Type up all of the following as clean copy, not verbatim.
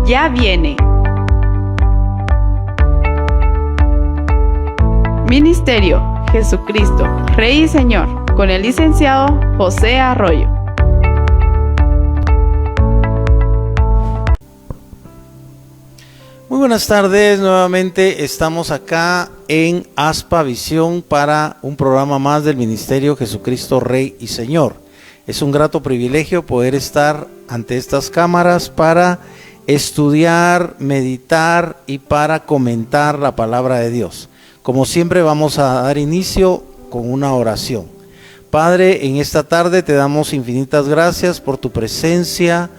ya viene. Ministerio Jesucristo, Rey y Señor, con el licenciado José Arroyo. Muy buenas tardes, nuevamente estamos acá en Aspa Visión para un programa más del Ministerio Jesucristo Rey y Señor. Es un grato privilegio poder estar ante estas cámaras para estudiar, meditar y para comentar la palabra de Dios. Como siempre vamos a dar inicio con una oración. Padre, en esta tarde te damos infinitas gracias por tu presencia.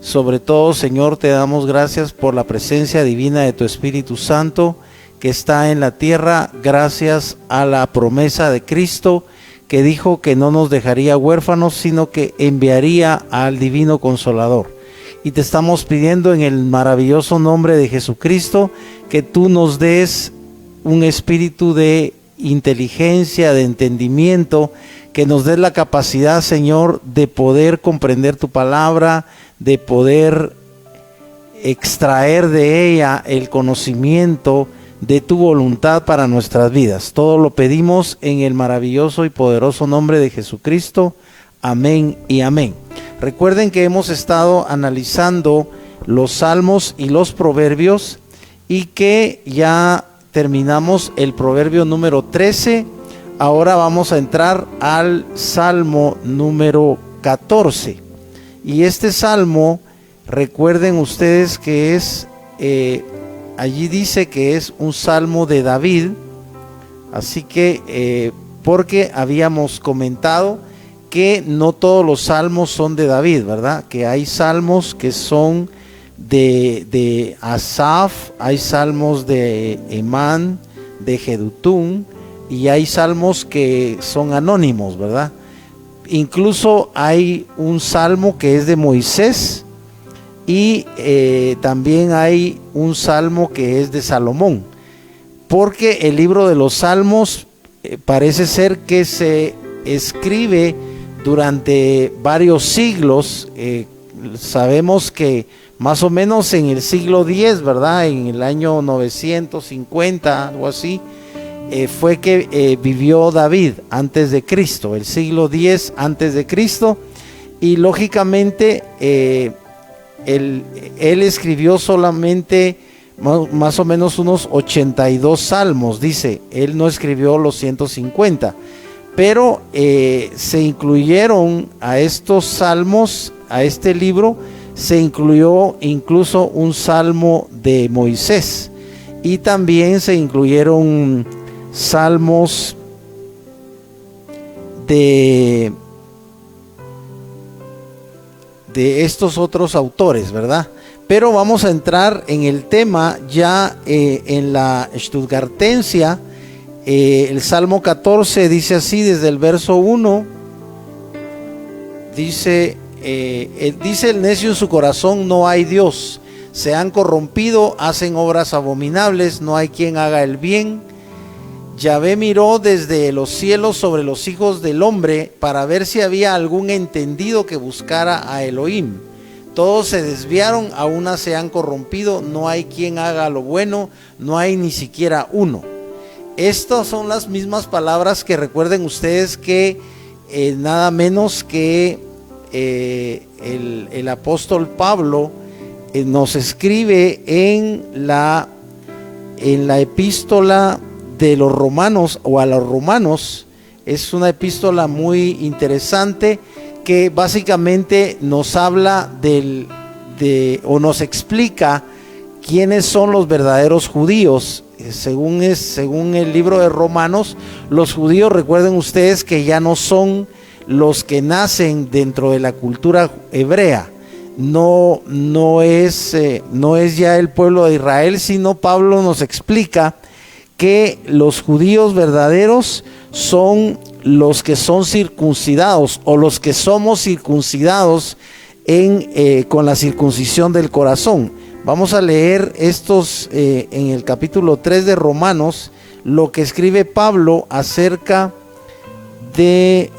Sobre todo, Señor, te damos gracias por la presencia divina de tu Espíritu Santo que está en la tierra, gracias a la promesa de Cristo que dijo que no nos dejaría huérfanos, sino que enviaría al Divino Consolador. Y te estamos pidiendo en el maravilloso nombre de Jesucristo que tú nos des un espíritu de inteligencia, de entendimiento, que nos des la capacidad, Señor, de poder comprender tu palabra, de poder extraer de ella el conocimiento de tu voluntad para nuestras vidas. Todo lo pedimos en el maravilloso y poderoso nombre de Jesucristo. Amén y amén. Recuerden que hemos estado analizando los salmos y los proverbios y que ya terminamos el proverbio número 13. Ahora vamos a entrar al salmo número 14. Y este salmo, recuerden ustedes que es, allí dice que es un salmo de David. Así que, porque habíamos comentado que no todos los salmos son de David, ¿verdad? Que hay salmos que son de Asaf, hay salmos de Emán, de Jedutún, y hay salmos que son anónimos, ¿verdad? Incluso hay un salmo que es de Moisés y también hay un salmo que es de Salomón, porque el libro de los salmos parece ser que se escribe durante varios siglos. Sabemos que más o menos en el siglo X, ¿verdad? En el año 950, algo así, fue que vivió David antes de Cristo, el siglo X antes de Cristo, y lógicamente él escribió solamente más o menos unos 82 salmos, dice. Él no escribió los 150, pero se incluyeron a estos salmos, a este libro, se incluyó incluso un salmo de Moisés, y también se incluyeron salmos de estos otros autores, ¿verdad? Pero vamos a entrar en el tema ya en la Stuttgartensia. El Salmo 14 dice así, desde el verso 1, dice el necio en su corazón: no hay Dios, se han corrompido, hacen obras abominables, no hay quien haga el bien. Yahvé miró desde los cielos sobre los hijos del hombre para ver si había algún entendido que buscara a Elohim. Todos se desviaron, a una se han corrompido, no hay quien haga lo bueno, no hay ni siquiera uno. Estas son las mismas palabras que recuerden ustedes que nada menos que el apóstol Pablo nos escribe en la epístola de los romanos, o a los romanos. Es una epístola muy interesante que básicamente nos habla o nos explica quiénes son los verdaderos judíos. Según el libro de Romanos, los judíos, recuerden ustedes que ya no son los que nacen dentro de la cultura hebrea. No es ya el pueblo de Israel, sino Pablo nos explica que los judíos verdaderos son los que son circuncidados, o los que somos circuncidados con la circuncisión del corazón. Vamos a leer estos en el capítulo 3 de Romanos, lo que escribe Pablo acerca de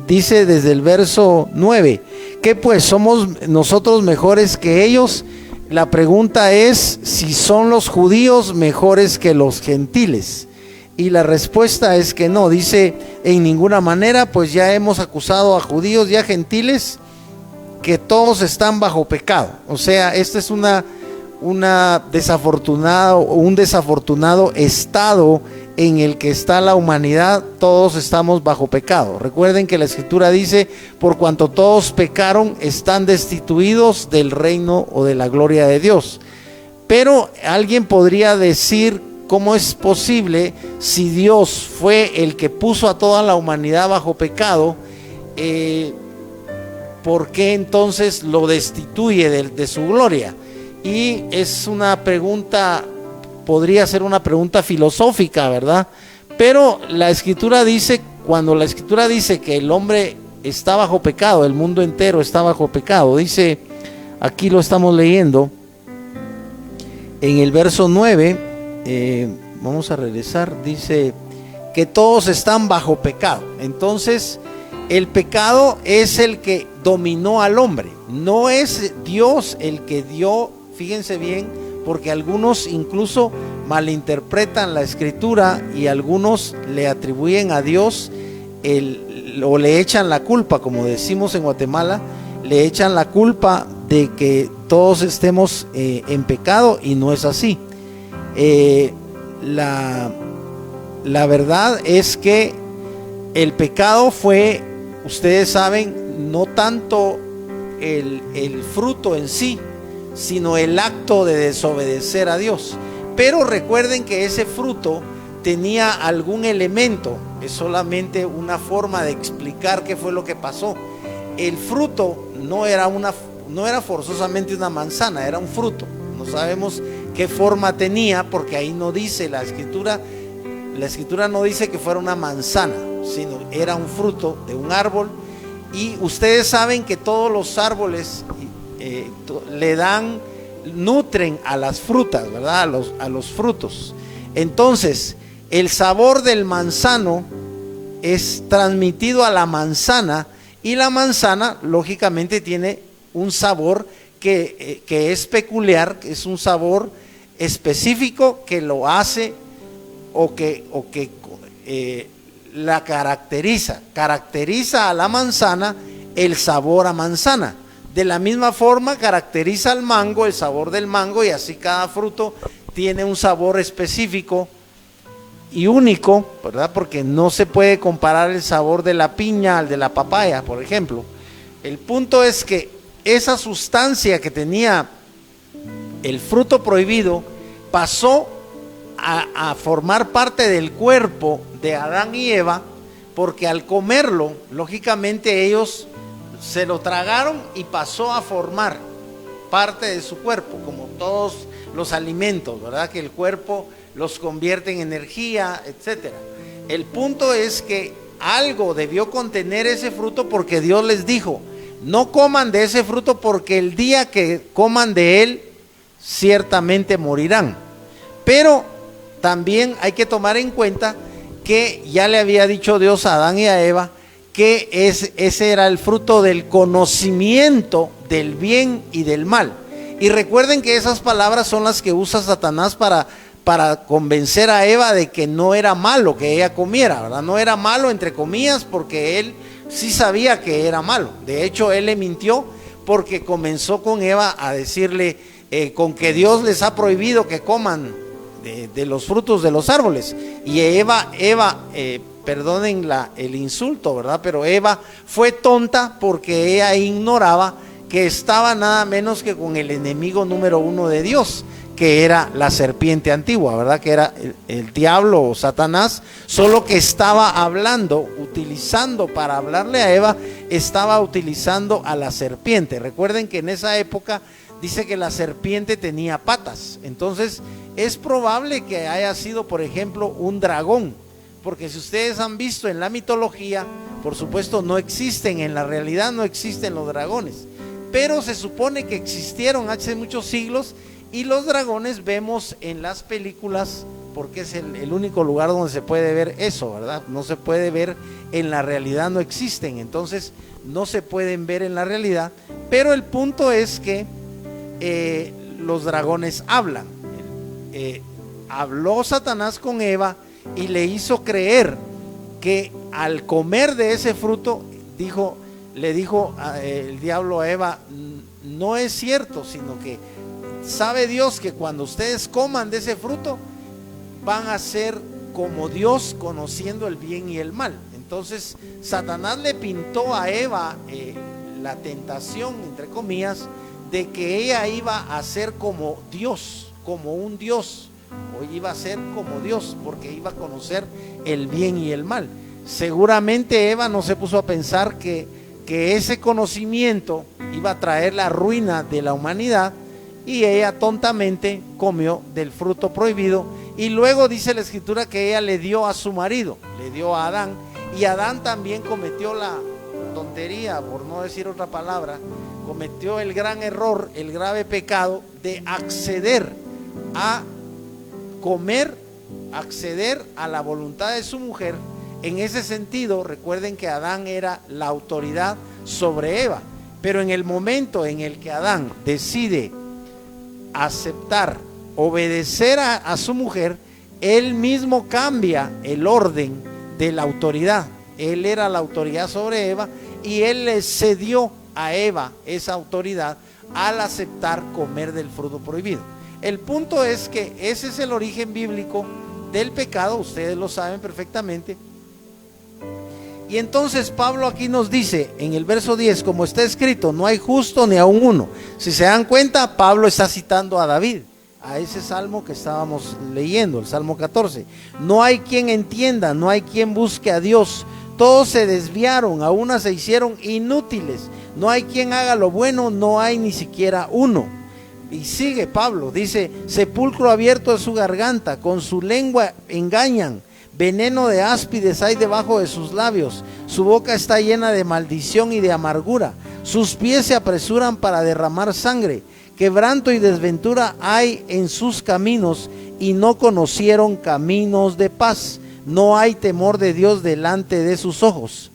dice desde el verso 9: ¿Qué pues? ¿Somos nosotros mejores que ellos? La pregunta es si son los judíos mejores que los gentiles. Y la respuesta es que no, dice en ninguna manera, pues ya hemos acusado a judíos y a gentiles que todos están bajo pecado. O sea, este es un desafortunado estado en el que está la humanidad. Todos estamos bajo pecado. Recuerden que la Escritura dice, por cuanto todos pecaron, están destituidos del reino o de la gloria de Dios. Pero alguien podría decir, ¿cómo es posible si Dios fue el que puso a toda la humanidad bajo pecado? ¿Por qué entonces lo destituye de su gloria? Y es una pregunta, podría ser una pregunta filosófica, ¿verdad? Pero la Escritura dice, cuando la Escritura dice que el hombre está bajo pecado, el mundo entero está bajo pecado, dice, aquí lo estamos leyendo, en el verso 9, vamos a regresar, dice que todos están bajo pecado. Entonces, el pecado es el que dominó al hombre, no es Dios el que dio. Fíjense bien, porque algunos incluso malinterpretan la Escritura y algunos le atribuyen a Dios o le echan la culpa, como decimos en Guatemala, le echan la culpa de que todos estemos en pecado, y no es así. La verdad es que el pecado fue, ustedes saben, no tanto el fruto en sí, sino el acto de desobedecer a Dios. Pero recuerden que ese fruto tenía algún elemento, es solamente una forma de explicar qué fue lo que pasó. El fruto no era forzosamente una manzana, era un fruto. No sabemos qué forma tenía, porque ahí no dice la Escritura no dice que fuera una manzana, sino era un fruto de un árbol. Y ustedes saben que todos los árboles nutren a las frutas, ¿verdad? A los frutos. Entonces, el sabor del manzano es transmitido a la manzana, y la manzana lógicamente tiene un sabor que es peculiar, que es un sabor específico que lo hace o que la caracteriza a la manzana el sabor a manzana. De la misma forma caracteriza al mango, el sabor del mango, y así cada fruto tiene un sabor específico y único, ¿verdad? Porque no se puede comparar el sabor de la piña al de la papaya, por ejemplo. El punto es que esa sustancia que tenía el fruto prohibido pasó a formar parte del cuerpo de Adán y Eva, porque al comerlo, lógicamente ellos se lo tragaron y pasó a formar parte de su cuerpo, como todos los alimentos, ¿verdad? Que el cuerpo los convierte en energía, etcétera. El punto es que algo debió contener ese fruto, porque Dios les dijo, no coman de ese fruto, porque el día que coman de él, ciertamente morirán. Pero también hay que tomar en cuenta que ya le había dicho Dios a Adán y a Eva que ese era el fruto del conocimiento del bien y del mal. Y recuerden que esas palabras son las que usa Satanás para convencer a Eva de que no era malo que ella comiera, ¿verdad? No era malo, entre comillas, porque él sí sabía que era malo. De hecho, él le mintió, porque comenzó con Eva a decirle con que Dios les ha prohibido que coman de los frutos de los árboles. Y Eva, perdonen el insulto, ¿verdad? Pero Eva fue tonta, porque ella ignoraba que estaba nada menos que con el enemigo número uno de Dios, que era la serpiente antigua, ¿verdad? Que era el diablo o Satanás, solo que estaba utilizando para hablarle a Eva, estaba utilizando a la serpiente. Recuerden que en esa época dice que la serpiente tenía patas, entonces es probable que haya sido, por ejemplo, un dragón, porque si ustedes han visto en la mitología, por supuesto no existen, en la realidad no existen los dragones, pero se supone que existieron hace muchos siglos, y los dragones vemos en las películas porque es el único lugar donde se puede ver eso, ¿verdad? No se puede ver en la realidad, no existen, entonces no se pueden ver en la realidad, pero el punto es que los dragones hablan. Habló Satanás con Eva y le hizo creer que al comer de ese fruto, le dijo el diablo a Eva, no es cierto, sino que sabe Dios que cuando ustedes coman de ese fruto van a ser como Dios, conociendo el bien y el mal. Entonces Satanás le pintó a Eva la tentación, entre comillas, de que ella iba a ser como Dios, como un Dios, o iba a ser como Dios, porque iba a conocer el bien y el mal. Seguramente Eva no se puso a pensar que ese conocimiento iba a traer la ruina de la humanidad, y ella tontamente comió del fruto prohibido. Y luego dice la escritura que ella le dio a su marido, le dio a Adán, y Adán también cometió la tontería, por no decir otra palabra, cometió el gran error, el grave pecado de acceder a comer, acceder a la voluntad de su mujer. En ese sentido, recuerden que Adán era la autoridad sobre Eva, pero en el momento en el que Adán decide aceptar, obedecer a su mujer, él mismo cambia el orden de la autoridad. Él era la autoridad sobre Eva y él le cedió a Eva esa autoridad al aceptar comer del fruto prohibido. El punto es que ese es el origen bíblico del pecado, ustedes lo saben perfectamente. Y entonces Pablo aquí nos dice en el verso 10, como está escrito, no hay justo ni aun uno. Si se dan cuenta, Pablo está citando a David, a ese salmo que estábamos leyendo, el Salmo 14. No hay quien entienda, no hay quien busque a Dios. Todos se desviaron, a una se hicieron inútiles. No hay quien haga lo bueno, no hay ni siquiera uno. Y sigue Pablo, dice, sepulcro abierto es su garganta, con su lengua engañan. Veneno de áspides hay debajo de sus labios, su boca está llena de maldición y de amargura, sus pies se apresuran para derramar sangre, quebranto y desventura hay en sus caminos y no conocieron caminos de paz, no hay temor de Dios delante de sus ojos.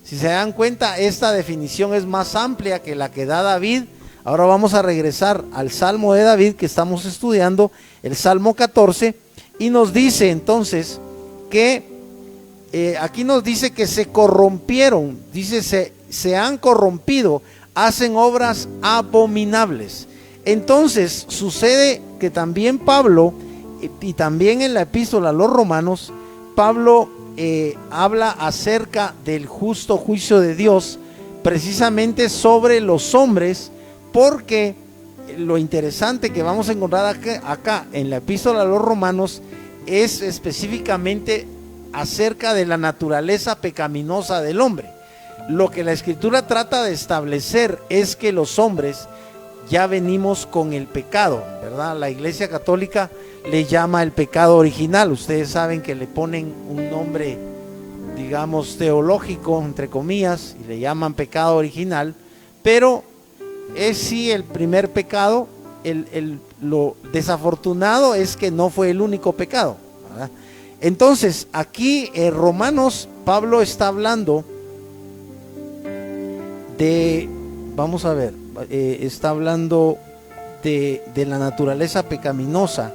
Si se dan cuenta, esta definición es más amplia que la que da David. Ahora vamos a regresar al Salmo de David que estamos estudiando, el Salmo 14, y nos dice entonces que aquí nos dice que se corrompieron, dice se han corrompido, hacen obras abominables. Entonces sucede que también Pablo, y también en la epístola a los Romanos, Pablo habla acerca del justo juicio de Dios, precisamente sobre los hombres, porque lo interesante que vamos a encontrar acá en la epístola a los Romanos es específicamente acerca de la naturaleza pecaminosa del hombre. Lo que la escritura trata de establecer es que los hombres ya venimos con el pecado, ¿verdad? La Iglesia Católica le llama el pecado original. Ustedes saben que le ponen un nombre, digamos, teológico, entre comillas, y le llaman pecado original, pero es sí el primer pecado. Lo desafortunado es que no fue el único pecado, ¿verdad? Entonces aquí en Romanos Pablo está hablando de, vamos a ver, está hablando de la naturaleza pecaminosa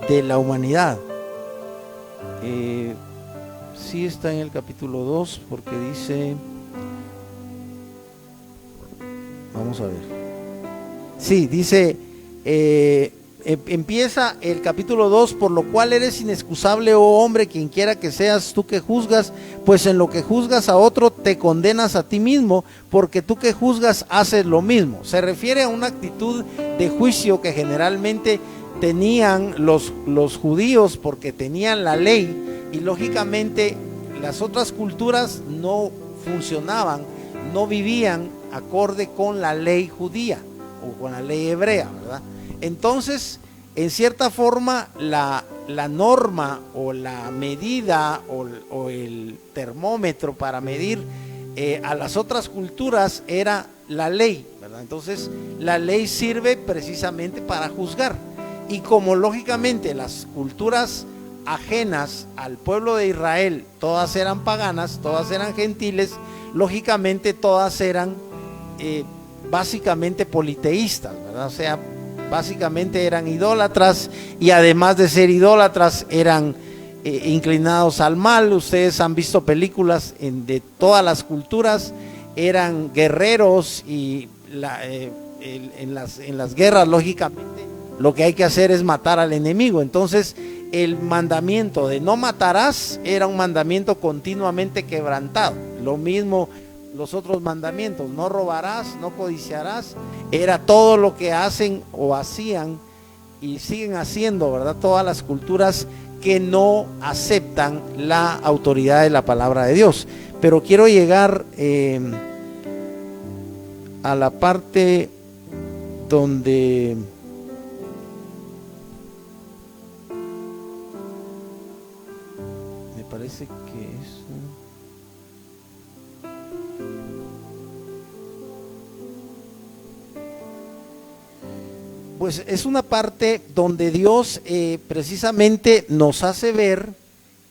de la humanidad. Sí está en el capítulo 2 porque dice, vamos a ver. Sí, dice, empieza el capítulo 2, por lo cual eres inexcusable, oh hombre, quien quiera que seas tú que juzgas, pues en lo que juzgas a otro te condenas a ti mismo, porque tú que juzgas haces lo mismo. Se refiere a una actitud de juicio que generalmente tenían los judíos, porque tenían la ley, y lógicamente las otras culturas no funcionaban, no vivían acorde con la ley judía o con la ley hebrea, ¿verdad? Entonces, en cierta forma, la norma o la medida o el termómetro para medir a las otras culturas era la ley, ¿verdad? Entonces, la ley sirve precisamente para juzgar. Y como lógicamente las culturas ajenas al pueblo de Israel, todas eran paganas, todas eran gentiles, lógicamente todas eran básicamente politeístas, ¿verdad? O sea, básicamente eran idólatras, y además de ser idólatras eran inclinados al mal. Ustedes han visto películas de todas las culturas, eran guerreros, y en las guerras lógicamente lo que hay que hacer es matar al enemigo. Entonces el mandamiento de no matarás era un mandamiento continuamente quebrantado. Lo mismo los otros mandamientos, no robarás, no codiciarás, era todo lo que hacen o hacían y siguen haciendo, ¿verdad? Todas las culturas que no aceptan la autoridad de la palabra de Dios. Pero quiero llegar a la parte donde me parece que es... Pues es una parte donde Dios precisamente nos hace ver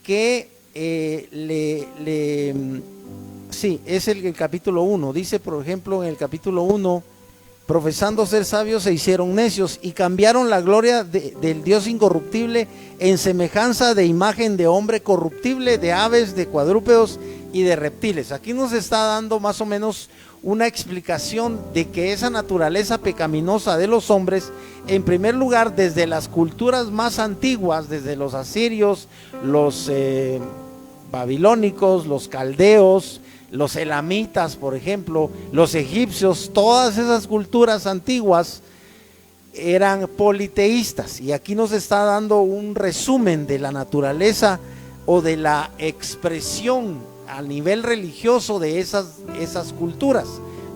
que sí, es el capítulo 1. Dice, por ejemplo, en el capítulo 1, profesando ser sabios se hicieron necios y cambiaron la gloria del Dios incorruptible en semejanza de imagen de hombre corruptible, de aves, de cuadrúpedos y de reptiles. Aquí nos está dando más o menos una explicación de que esa naturaleza pecaminosa de los hombres, en primer lugar, desde las culturas más antiguas, desde los asirios, los babilónicos, los caldeos, los elamitas, por ejemplo, los egipcios, todas esas culturas antiguas eran politeístas. Y aquí nos está dando un resumen de la naturaleza o de la expresión a nivel religioso de esas culturas.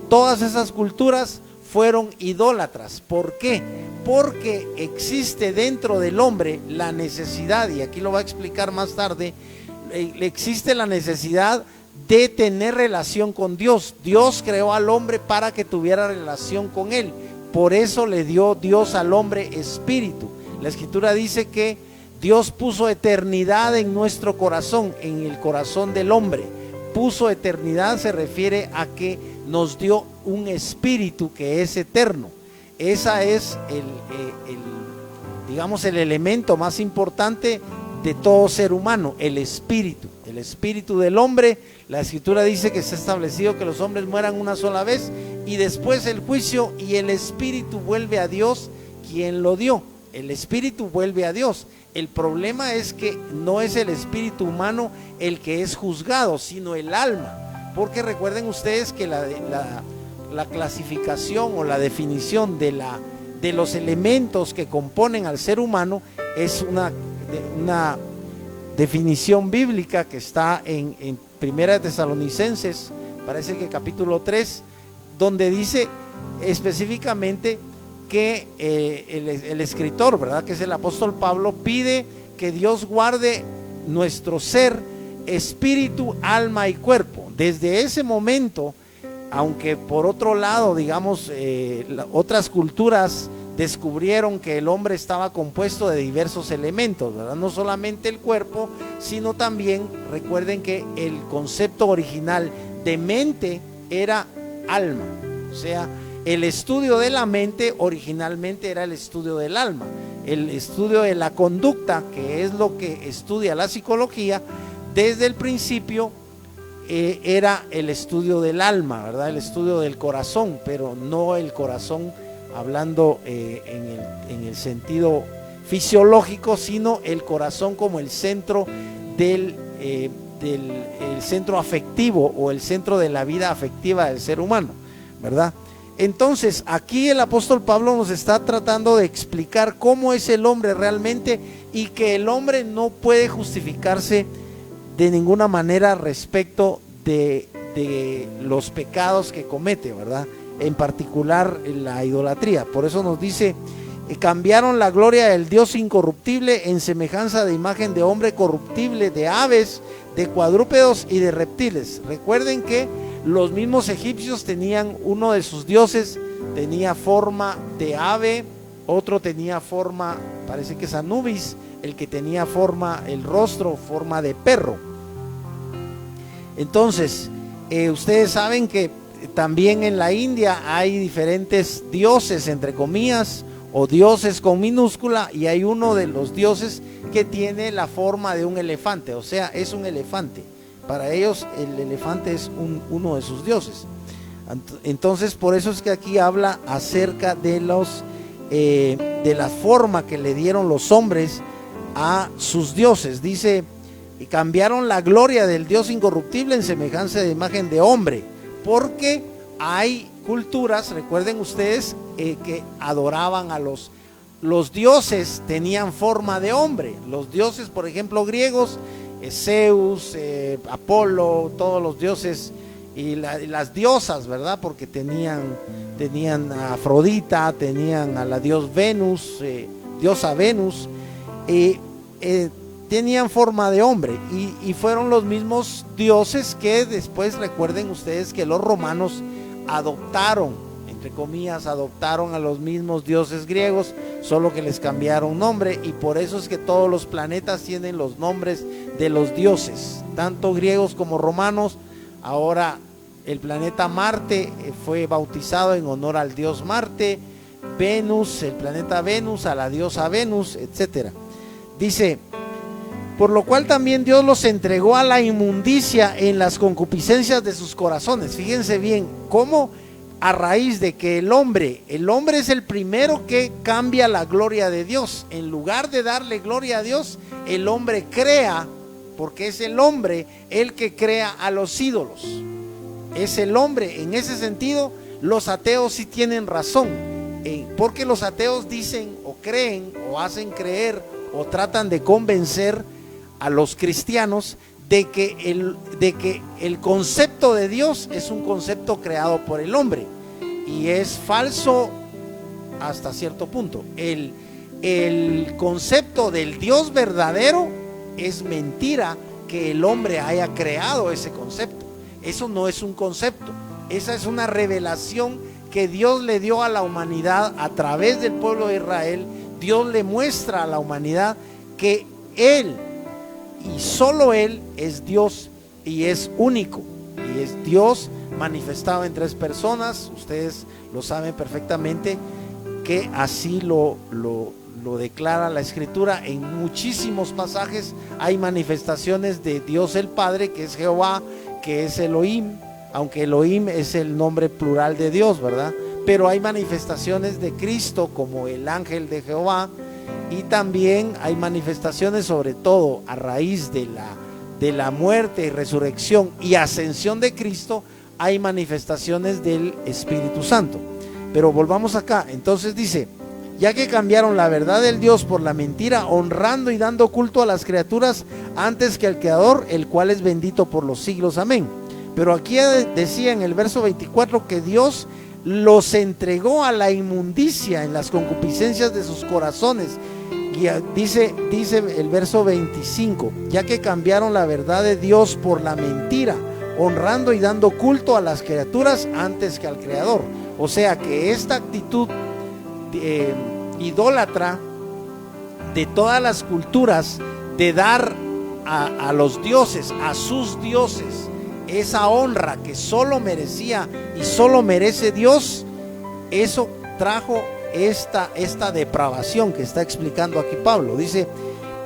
Todas esas culturas fueron idólatras. ¿Por qué? Porque existe dentro del hombre la necesidad, y aquí lo va a explicar más tarde, existe la necesidad de tener relación con Dios. Dios creó al hombre para que tuviera relación con él. Por eso le dio Dios al hombre espíritu. La escritura dice que Dios puso eternidad en nuestro corazón, en el corazón del hombre. Puso eternidad se refiere a que nos dio un espíritu que es eterno. Esa es digamos, el elemento más importante de todo ser humano, el espíritu del hombre. La escritura dice que se ha establecido que los hombres mueran una sola vez y después el juicio, y el espíritu vuelve a Dios quien lo dio. El espíritu vuelve a Dios. El problema es que no es el espíritu humano el que es juzgado, sino el alma. Porque recuerden ustedes que la clasificación o la definición de los elementos que componen al ser humano es una definición bíblica que está en Primera de Tesalonicenses, parece que capítulo 3, donde dice específicamente que el escritor, ¿verdad?, que es el apóstol Pablo, pide que Dios guarde nuestro ser, espíritu, alma y cuerpo. Desde ese momento, aunque por otro lado, digamos, otras culturas descubrieron que el hombre estaba compuesto de diversos elementos, ¿verdad? No solamente el cuerpo, sino también, recuerden que el concepto original de mente era alma. O sea, el estudio de la mente originalmente era el estudio del alma. El estudio de la conducta, que es lo que estudia la psicología, desde el principio era el estudio del alma, ¿verdad? El estudio del corazón, pero no el corazón hablando en el sentido fisiológico, sino el corazón como el centro el centro afectivo o el centro de la vida afectiva del ser humano, ¿verdad? Entonces aquí el apóstol Pablo nos está tratando de explicar cómo es el hombre realmente, y que el hombre no puede justificarse de ninguna manera respecto de los pecados que comete, ¿verdad? En particular la idolatría. Por eso nos dice, cambiaron la gloria del Dios incorruptible en semejanza de imagen de hombre corruptible, de aves, de cuadrúpedos y de reptiles. Recuerden que los mismos egipcios tenían uno de sus dioses, tenía forma de ave, otro tenía forma, parece que es Anubis, el que tenía el rostro, forma de perro. Entonces, ustedes saben que también en la India hay diferentes dioses, entre comillas, o dioses con minúscula, y hay uno de los dioses que tiene la forma de un elefante, o sea, es un elefante. Para ellos el elefante es uno de sus dioses. Entonces, por eso es que aquí habla acerca de la forma que le dieron los hombres a sus dioses. Dice, y cambiaron la gloria del Dios incorruptible en semejanza de imagen de hombre, porque hay culturas, recuerden ustedes, que adoraban a los dioses, tenían forma de hombre. Los dioses, por ejemplo, griegos, Zeus, Apolo, todos los dioses y las diosas, ¿verdad? Porque tenían a Afrodita, tenían a la diosa Venus, tenían forma de hombre, y fueron los mismos dioses que después, recuerden ustedes, que los romanos adoptaron, entre comillas, adoptaron a los mismos dioses griegos, solo que les cambiaron nombre, y por eso es que todos los planetas tienen los nombres de los dioses, tanto griegos como romanos. Ahora el planeta Marte fue bautizado en honor al dios Marte, Venus, el planeta Venus, a la diosa Venus, etc. Dice, por lo cual también Dios los entregó a la inmundicia en las concupiscencias de sus corazones. Fíjense bien, cómo a raíz de que el hombre es el primero que cambia la gloria de Dios. En lugar de darle gloria a Dios, el hombre crea, porque es el hombre el que crea a los ídolos. Es el hombre. En ese sentido, los ateos sí tienen razón, porque los ateos dicen o creen o hacen creer o tratan de convencer a los cristianos de que el concepto de Dios es un concepto creado por el hombre, y es falso hasta cierto punto. El concepto del Dios verdadero es mentira, que el hombre haya creado ese concepto. Eso no es un concepto, esa es una revelación que Dios le dio a la humanidad a través del pueblo de Israel. Dios le muestra a la humanidad que Él y solo Él es Dios, y es único, y es Dios manifestado en tres personas. Ustedes lo saben perfectamente, que así lo declara la Escritura. En muchísimos pasajes hay manifestaciones de Dios el Padre, que es Jehová, que es Elohim, aunque Elohim es el nombre plural de Dios, ¿verdad? Pero hay manifestaciones de Cristo como el ángel de Jehová, y también hay manifestaciones, sobre todo a raíz de la muerte y resurrección y ascensión de Cristo, hay manifestaciones del Espíritu Santo. Pero volvamos acá. Entonces dice, ya que cambiaron la verdad del Dios por la mentira, honrando y dando culto a las criaturas antes que al Creador, el cual es bendito por los siglos. Amén. Pero aquí decía en el verso 24 que Dios los entregó a la inmundicia en las concupiscencias de sus corazones. Y dice el verso 25, ya que cambiaron la verdad de Dios por la mentira, honrando y dando culto a las criaturas antes que al Creador. O sea que esta actitud idólatra de todas las culturas, de dar a los dioses, a sus dioses, esa honra que solo merecía y solo merece Dios, eso trajo esta depravación que está explicando aquí Pablo. Dice,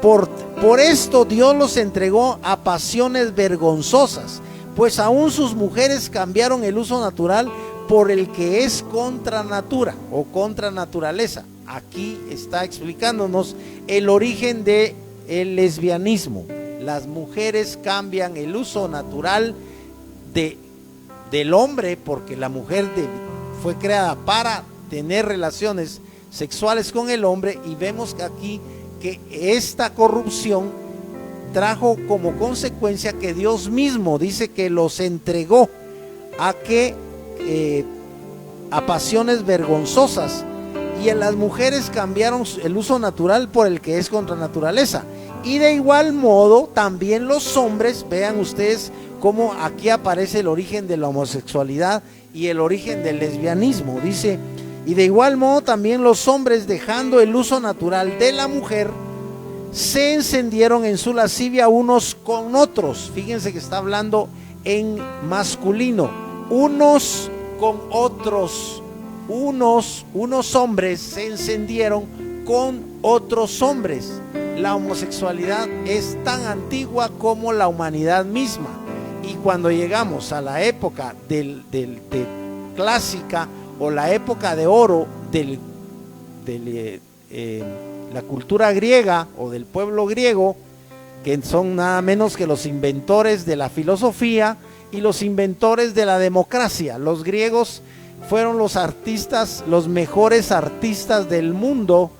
por esto Dios los entregó a pasiones vergonzosas, pues aún sus mujeres cambiaron el uso natural por el que es contra natura o contra naturaleza. Aquí está explicándonos el origen del lesbianismo. Las mujeres cambian el uso natural del hombre, porque la mujer fue creada para tener relaciones sexuales con el hombre, y vemos aquí que esta corrupción trajo como consecuencia que Dios mismo dice que los entregó a pasiones vergonzosas, y en las mujeres cambiaron el uso natural por el que es contra naturaleza. Y de igual modo también los hombres, vean ustedes cómo aquí aparece el origen de la homosexualidad y el origen del lesbianismo. Dice, y de igual modo también los hombres, dejando el uso natural de la mujer, se encendieron en su lascivia unos con otros. Fíjense que está hablando en masculino, unos con otros. Unos hombres se encendieron con otros hombres. La homosexualidad es tan antigua como la humanidad misma. Y cuando llegamos a la época de clásica o la época de oro de la cultura griega o del pueblo griego, que son nada menos que los inventores de la filosofía y los inventores de la democracia. Los griegos fueron los artistas, los mejores artistas del mundo,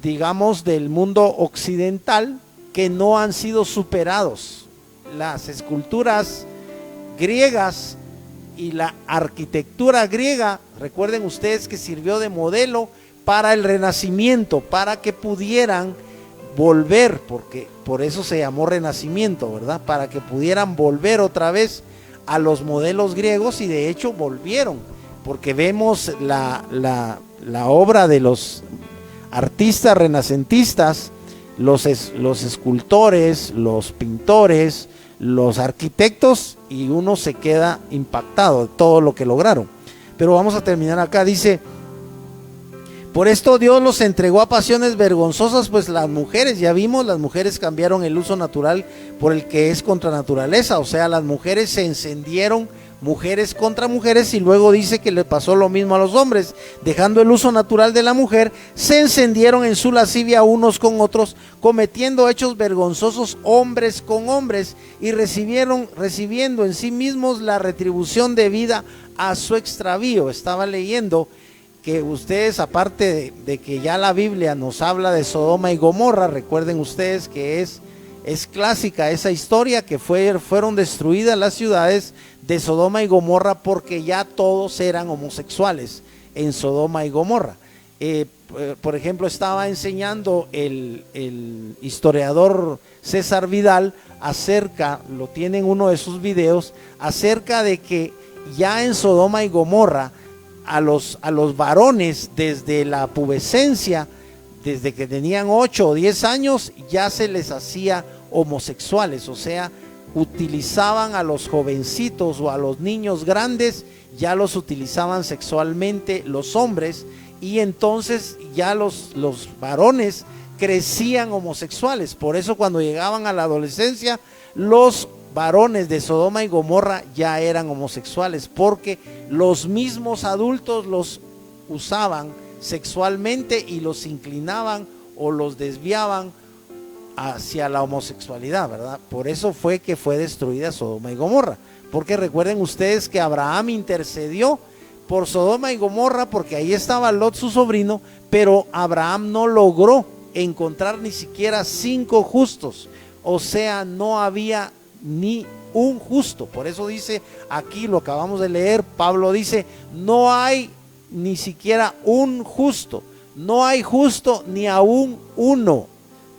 digamos del mundo occidental, que no han sido superados. Las esculturas griegas y la arquitectura griega, recuerden ustedes que sirvió de modelo para el Renacimiento, para que pudieran volver, porque por eso se llamó Renacimiento, ¿verdad? Para que pudieran volver otra vez a los modelos griegos, y de hecho volvieron, porque vemos la obra de los artistas renacentistas, los escultores, los pintores, los arquitectos, y uno se queda impactado de todo lo que lograron. Pero vamos a terminar acá. Dice: por esto Dios los entregó a pasiones vergonzosas, pues las mujeres, ya vimos, las mujeres cambiaron el uso natural por el que es contra naturaleza. O sea, las mujeres se encendieron, mujeres contra mujeres, y luego dice que le pasó lo mismo a los hombres. Dejando el uso natural de la mujer, se encendieron en su lascivia unos con otros, cometiendo hechos vergonzosos hombres con hombres, y recibiendo en sí mismos la retribución debida a su extravío. Estaba leyendo que ustedes, aparte de que ya la Biblia nos habla de Sodoma y Gomorra, recuerden ustedes que es clásica esa historia, que fueron destruidas las ciudades de Sodoma y Gomorra porque ya todos eran homosexuales en Sodoma y Gomorra. Por ejemplo, estaba enseñando el historiador César Vidal acerca, lo tiene en uno de sus videos, acerca de que ya en Sodoma y Gomorra a los varones desde la pubescencia, desde que tenían 8 o 10 años, ya se les hacía homosexuales. O sea, utilizaban a los jovencitos o a los niños grandes, ya los utilizaban sexualmente los hombres, y entonces ya los varones crecían homosexuales. Por eso cuando llegaban a la adolescencia, los varones de Sodoma y Gomorra ya eran homosexuales, porque los mismos adultos los usaban sexualmente y los inclinaban o los desviaban hacia la homosexualidad, ¿verdad? Por eso fue que fue destruida Sodoma y Gomorra, porque recuerden ustedes que Abraham intercedió por Sodoma y Gomorra, porque ahí estaba Lot, su sobrino, pero Abraham no logró encontrar ni siquiera 5 justos. O sea, no había ni un justo. Por eso dice aquí, lo acabamos de leer, Pablo dice: no hay ni siquiera un justo, no hay justo ni aún uno,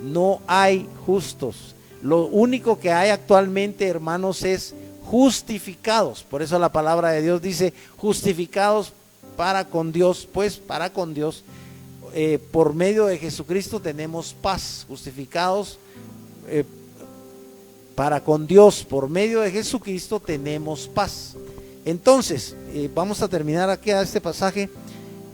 no hay justos. Lo único que hay actualmente, hermanos, es justificados. Por eso la palabra de Dios dice: justificados para con Dios, pues para con Dios, por medio de Jesucristo tenemos paz. Justificados para con Dios, por medio de Jesucristo tenemos paz. Entonces, vamos a terminar aquí a este pasaje.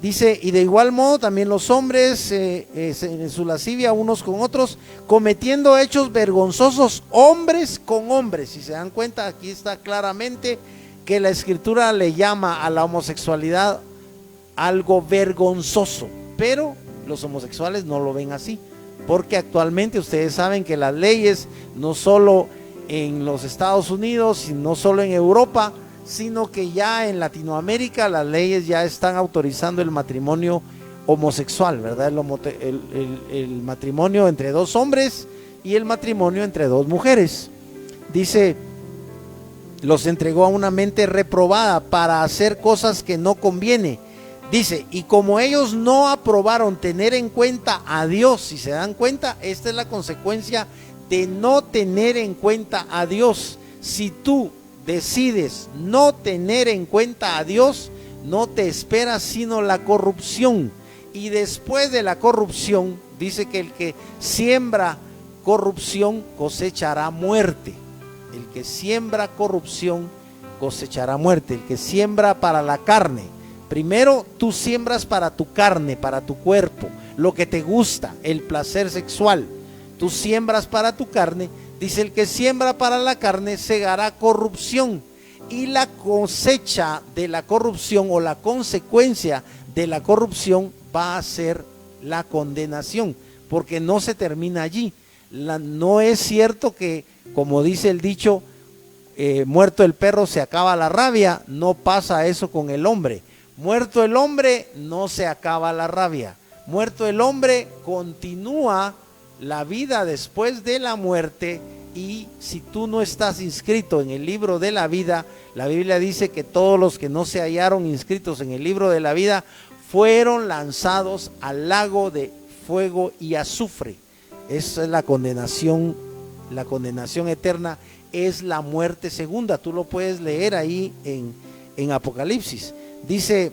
Dice: y de igual modo también los hombres en su lascivia unos con otros, cometiendo hechos vergonzosos hombres con hombres. Si se dan cuenta, aquí está claramente que la Escritura le llama a la homosexualidad algo vergonzoso, pero los homosexuales no lo ven así, porque actualmente ustedes saben que las leyes, no solo en los Estados Unidos, y no solo en Europa, sino que ya en Latinoamérica las leyes ya están autorizando el matrimonio homosexual, ¿verdad? El matrimonio entre 2 hombres y el matrimonio entre 2 mujeres. Dice: los entregó a una mente reprobada para hacer cosas que no conviene. Dice: y como ellos no aprobaron tener en cuenta a Dios. Si se dan cuenta, esta es la consecuencia de no tener en cuenta a Dios. Si tú decides no tener en cuenta a Dios, no te espera sino la corrupción, y después de la corrupción dice que el que siembra corrupción cosechará muerte. El que siembra corrupción cosechará muerte. El que siembra para la carne, primero tú siembras para tu carne, para tu cuerpo, lo que te gusta, el placer sexual. Tú siembras para tu carne. Dice, el que siembra para la carne segará corrupción, y la cosecha de la corrupción o la consecuencia de la corrupción va a ser la condenación, porque no se termina allí. No es cierto que, como dice el dicho, muerto el perro se acaba la rabia. No pasa eso con el hombre. Muerto el hombre no se acaba la rabia. Muerto el hombre continúa la vida después de la muerte, y si tú no estás inscrito en el libro de la vida, la Biblia dice que todos los que no se hallaron inscritos en el libro de la vida fueron lanzados al lago de fuego y azufre. Esa es la condenación eterna, es la muerte segunda. Tú lo puedes leer ahí en Apocalipsis. Dice,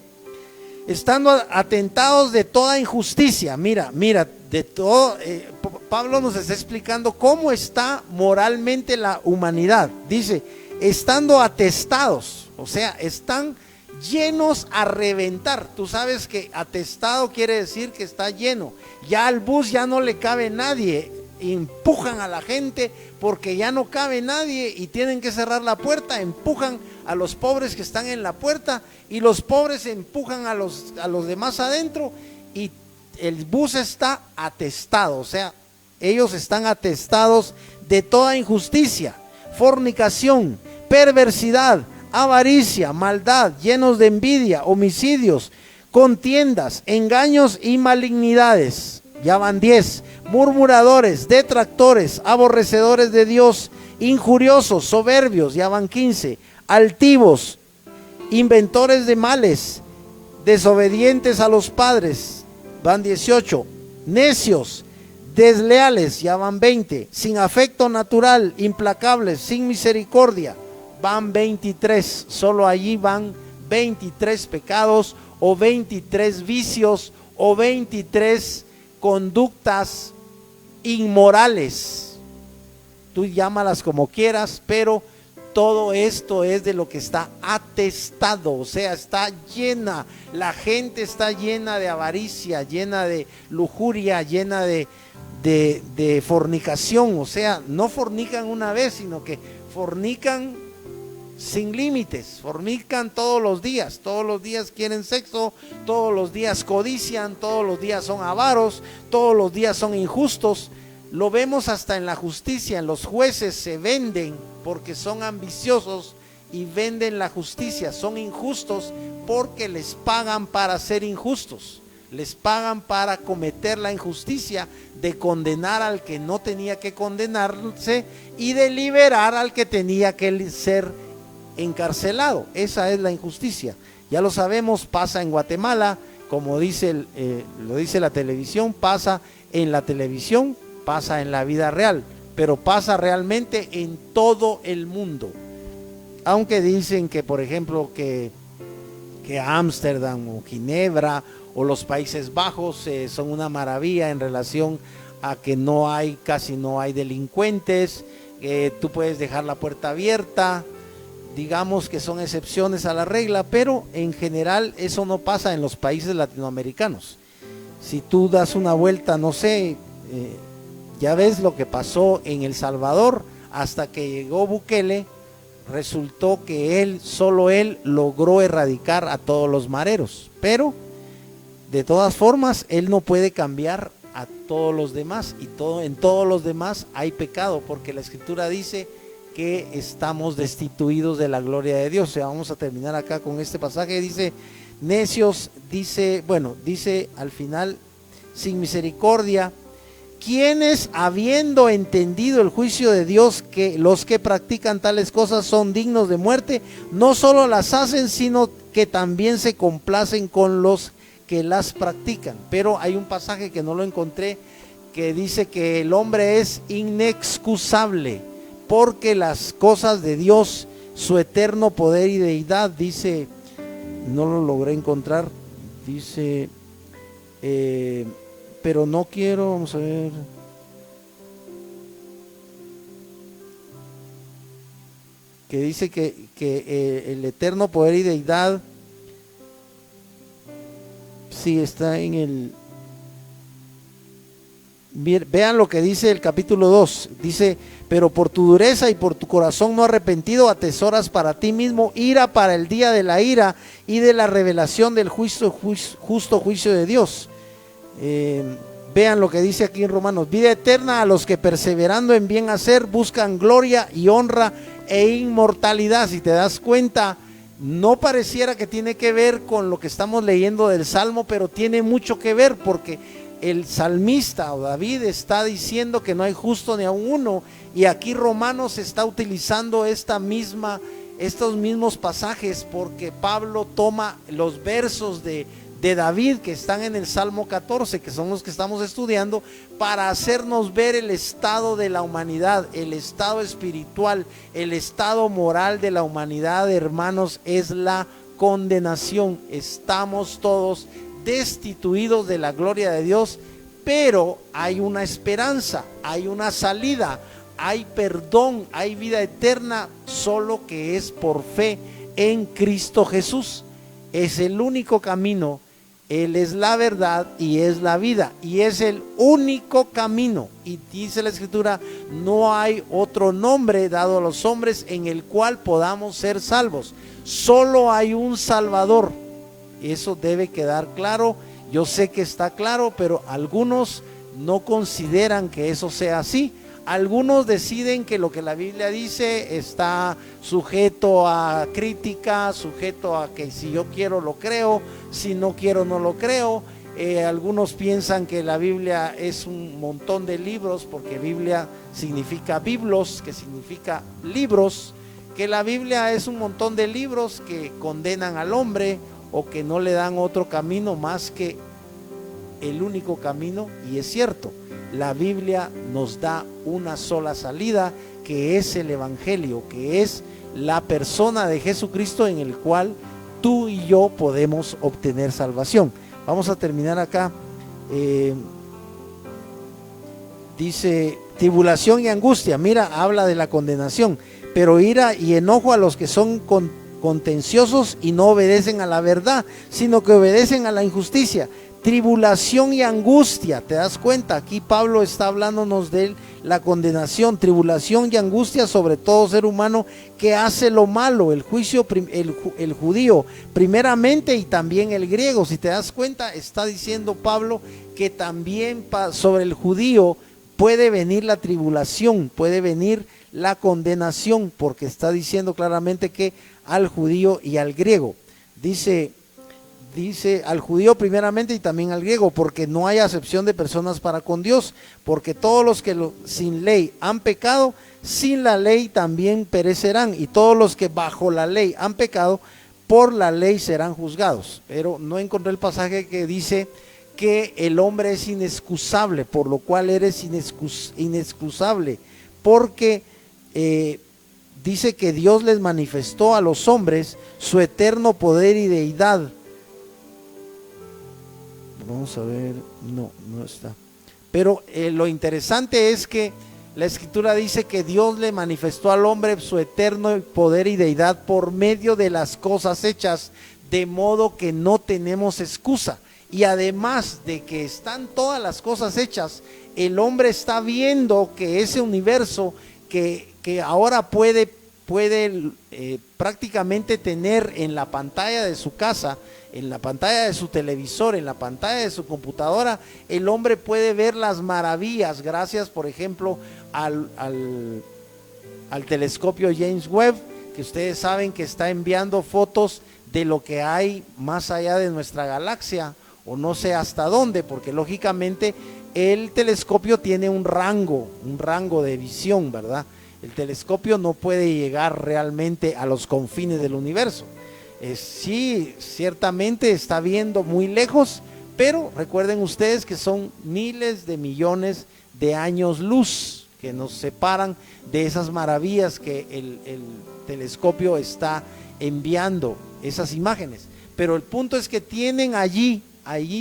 estando atentados de toda injusticia. Mira, de todo, Pablo nos está explicando cómo está moralmente la humanidad. Dice, estando atestados, o sea, están llenos a reventar. Tú sabes que atestado quiere decir que está lleno. Ya al bus ya no le cabe nadie. Empujan a la gente porque ya no cabe nadie y tienen que cerrar la puerta. Empujan a los pobres que están en la puerta, y los pobres empujan a los demás adentro, y el bus está atestado. O sea, ellos están atestados de toda injusticia, fornicación, perversidad, avaricia, maldad, llenos de envidia, homicidios, contiendas, engaños y malignidades. Ya van 10. Murmuradores, detractores, aborrecedores de Dios, injuriosos, soberbios. Ya van 15. Altivos, inventores de males, desobedientes a los padres. Van 18. Necios, desleales. Ya van 20. Sin afecto natural, implacables, sin misericordia. Van 23. Solo allí van 23 pecados, o 23 vicios, o 23 conductas inmorales. Tú llámalas como quieras, pero todo esto es de lo que está atestado. O sea, está llena, la gente está llena de avaricia, llena de lujuria, llena de fornicación. O sea, no fornican una vez, sino que fornican sin límites, fornican todos los días quieren sexo, todos los días codician, todos los días son avaros, todos los días son injustos. Lo vemos hasta en la justicia. Los jueces se venden porque son ambiciosos y venden la justicia. Son injustos porque les pagan para ser injustos. Les pagan para cometer la injusticia de condenar al que no tenía que condenarse y de liberar al que tenía que ser encarcelado. Esa es la injusticia. Ya lo sabemos, pasa en Guatemala, como lo dice la televisión, pasa en la televisión, pasa en la vida real, pero pasa realmente en todo el mundo. Aunque dicen que, por ejemplo, que Ámsterdam o Ginebra o los Países Bajos son una maravilla en relación a que casi no hay delincuentes, tú puedes dejar la puerta abierta. Digamos que son excepciones a la regla, pero en general eso no pasa en los países latinoamericanos. Si tú das una vuelta, no sé, ya ves lo que pasó en El Salvador. Hasta que llegó Bukele, resultó que solo él logró erradicar a todos los mareros, pero de todas formas él no puede cambiar a todos los demás, y en todos los demás hay pecado, porque la Escritura dice que estamos destituidos de la gloria de Dios. O sea, vamos a terminar acá con este pasaje. Dice, necios, dice al final, sin misericordia, quienes, habiendo entendido el juicio de Dios, que los que practican tales cosas son dignos de muerte, no solo las hacen, sino que también se complacen con los que las practican. Pero hay un pasaje que no lo encontré, que dice que el hombre es inexcusable, porque las cosas de Dios, su eterno poder y deidad, dice, no lo logré encontrar, dice, pero no quiero, vamos a ver. Que dice que el eterno poder y deidad, sí está en el... Vean lo que dice el capítulo 2, dice, pero por tu dureza y por tu corazón no arrepentido atesoras para ti mismo ira para el día de la ira y de la revelación del justo juicio de Dios. Vean lo que dice aquí en Romanos, vida eterna a los que perseverando en bien hacer buscan gloria y honra e inmortalidad. Si te das cuenta, no pareciera que tiene que ver con lo que estamos leyendo del Salmo, pero tiene mucho que ver, porque el salmista o David está diciendo que no hay justo ni aun uno, y aquí Romanos está utilizando estos mismos pasajes, porque Pablo toma los versos de David que están en el Salmo 14, que son los que estamos estudiando, para hacernos ver el estado de la humanidad, el estado espiritual, el estado moral de la humanidad, hermanos, es la condenación. Estamos todos destituidos de la gloria de Dios, pero hay una esperanza, hay una salida, hay perdón, hay vida eterna, solo que es por fe en Cristo Jesús. Es el único camino. Él es la verdad y es la vida, y es el único camino. Y dice la Escritura, no hay otro nombre dado a los hombres en el cual podamos ser salvos. Solo hay un Salvador. Eso debe quedar claro. Yo sé que está claro, pero algunos no consideran que eso sea así. Algunos deciden que lo que la Biblia dice está sujeto a crítica, sujeto a que si yo quiero lo creo, si no quiero no lo creo. Algunos piensan que la Biblia es un montón de libros, porque Biblia significa biblos, que significa libros, que la Biblia es un montón de libros que condenan al hombre o que no le dan otro camino más que el único camino. Y es cierto, la Biblia nos da una sola salida, que es el Evangelio, que es la persona de Jesucristo, en el cual tú y yo podemos obtener salvación. Vamos a terminar acá. Dice, tribulación y angustia. Mira, habla de la condenación. Pero ira y enojo a los que son contenciosos y no obedecen a la verdad, sino que obedecen a la injusticia. Tribulación y angustia, ¿te das cuenta? Aquí Pablo está hablándonos de la condenación, tribulación y angustia sobre todo ser humano que hace lo malo, el judío primeramente y también el griego. Si te das cuenta, está diciendo Pablo que también sobre el judío puede venir la tribulación, puede venir la condenación, porque está diciendo claramente que al judío y al griego. Dice al judío primeramente y también al griego, porque no hay acepción de personas para con Dios, porque todos los que sin ley han pecado, sin la ley también perecerán, y todos los que bajo la ley han pecado, por la ley serán juzgados. Pero no encontré el pasaje que dice que el hombre es inexcusable, por lo cual eres inexcusable, porque dice que Dios les manifestó a los hombres su eterno poder y deidad. Vamos a ver, no está. Pero lo interesante es que la Escritura dice que Dios le manifestó al hombre su eterno poder y deidad por medio de las cosas hechas, de modo que no tenemos excusa. Y además de que están todas las cosas hechas, el hombre está viendo que ese universo que ahora puede prácticamente tener en la pantalla de su casa, en la pantalla de su televisor, en la pantalla de su computadora, el hombre puede ver las maravillas gracias, por ejemplo, al telescopio James Webb, que ustedes saben que está enviando fotos de lo que hay más allá de nuestra galaxia, o no sé hasta dónde, porque lógicamente el telescopio tiene un rango de visión, ¿verdad? El telescopio no puede llegar realmente a los confines del universo. Sí, ciertamente está viendo muy lejos, pero recuerden ustedes que son miles de millones de años luz que nos separan de esas maravillas que el telescopio está enviando, esas imágenes. Pero el punto es que tienen allí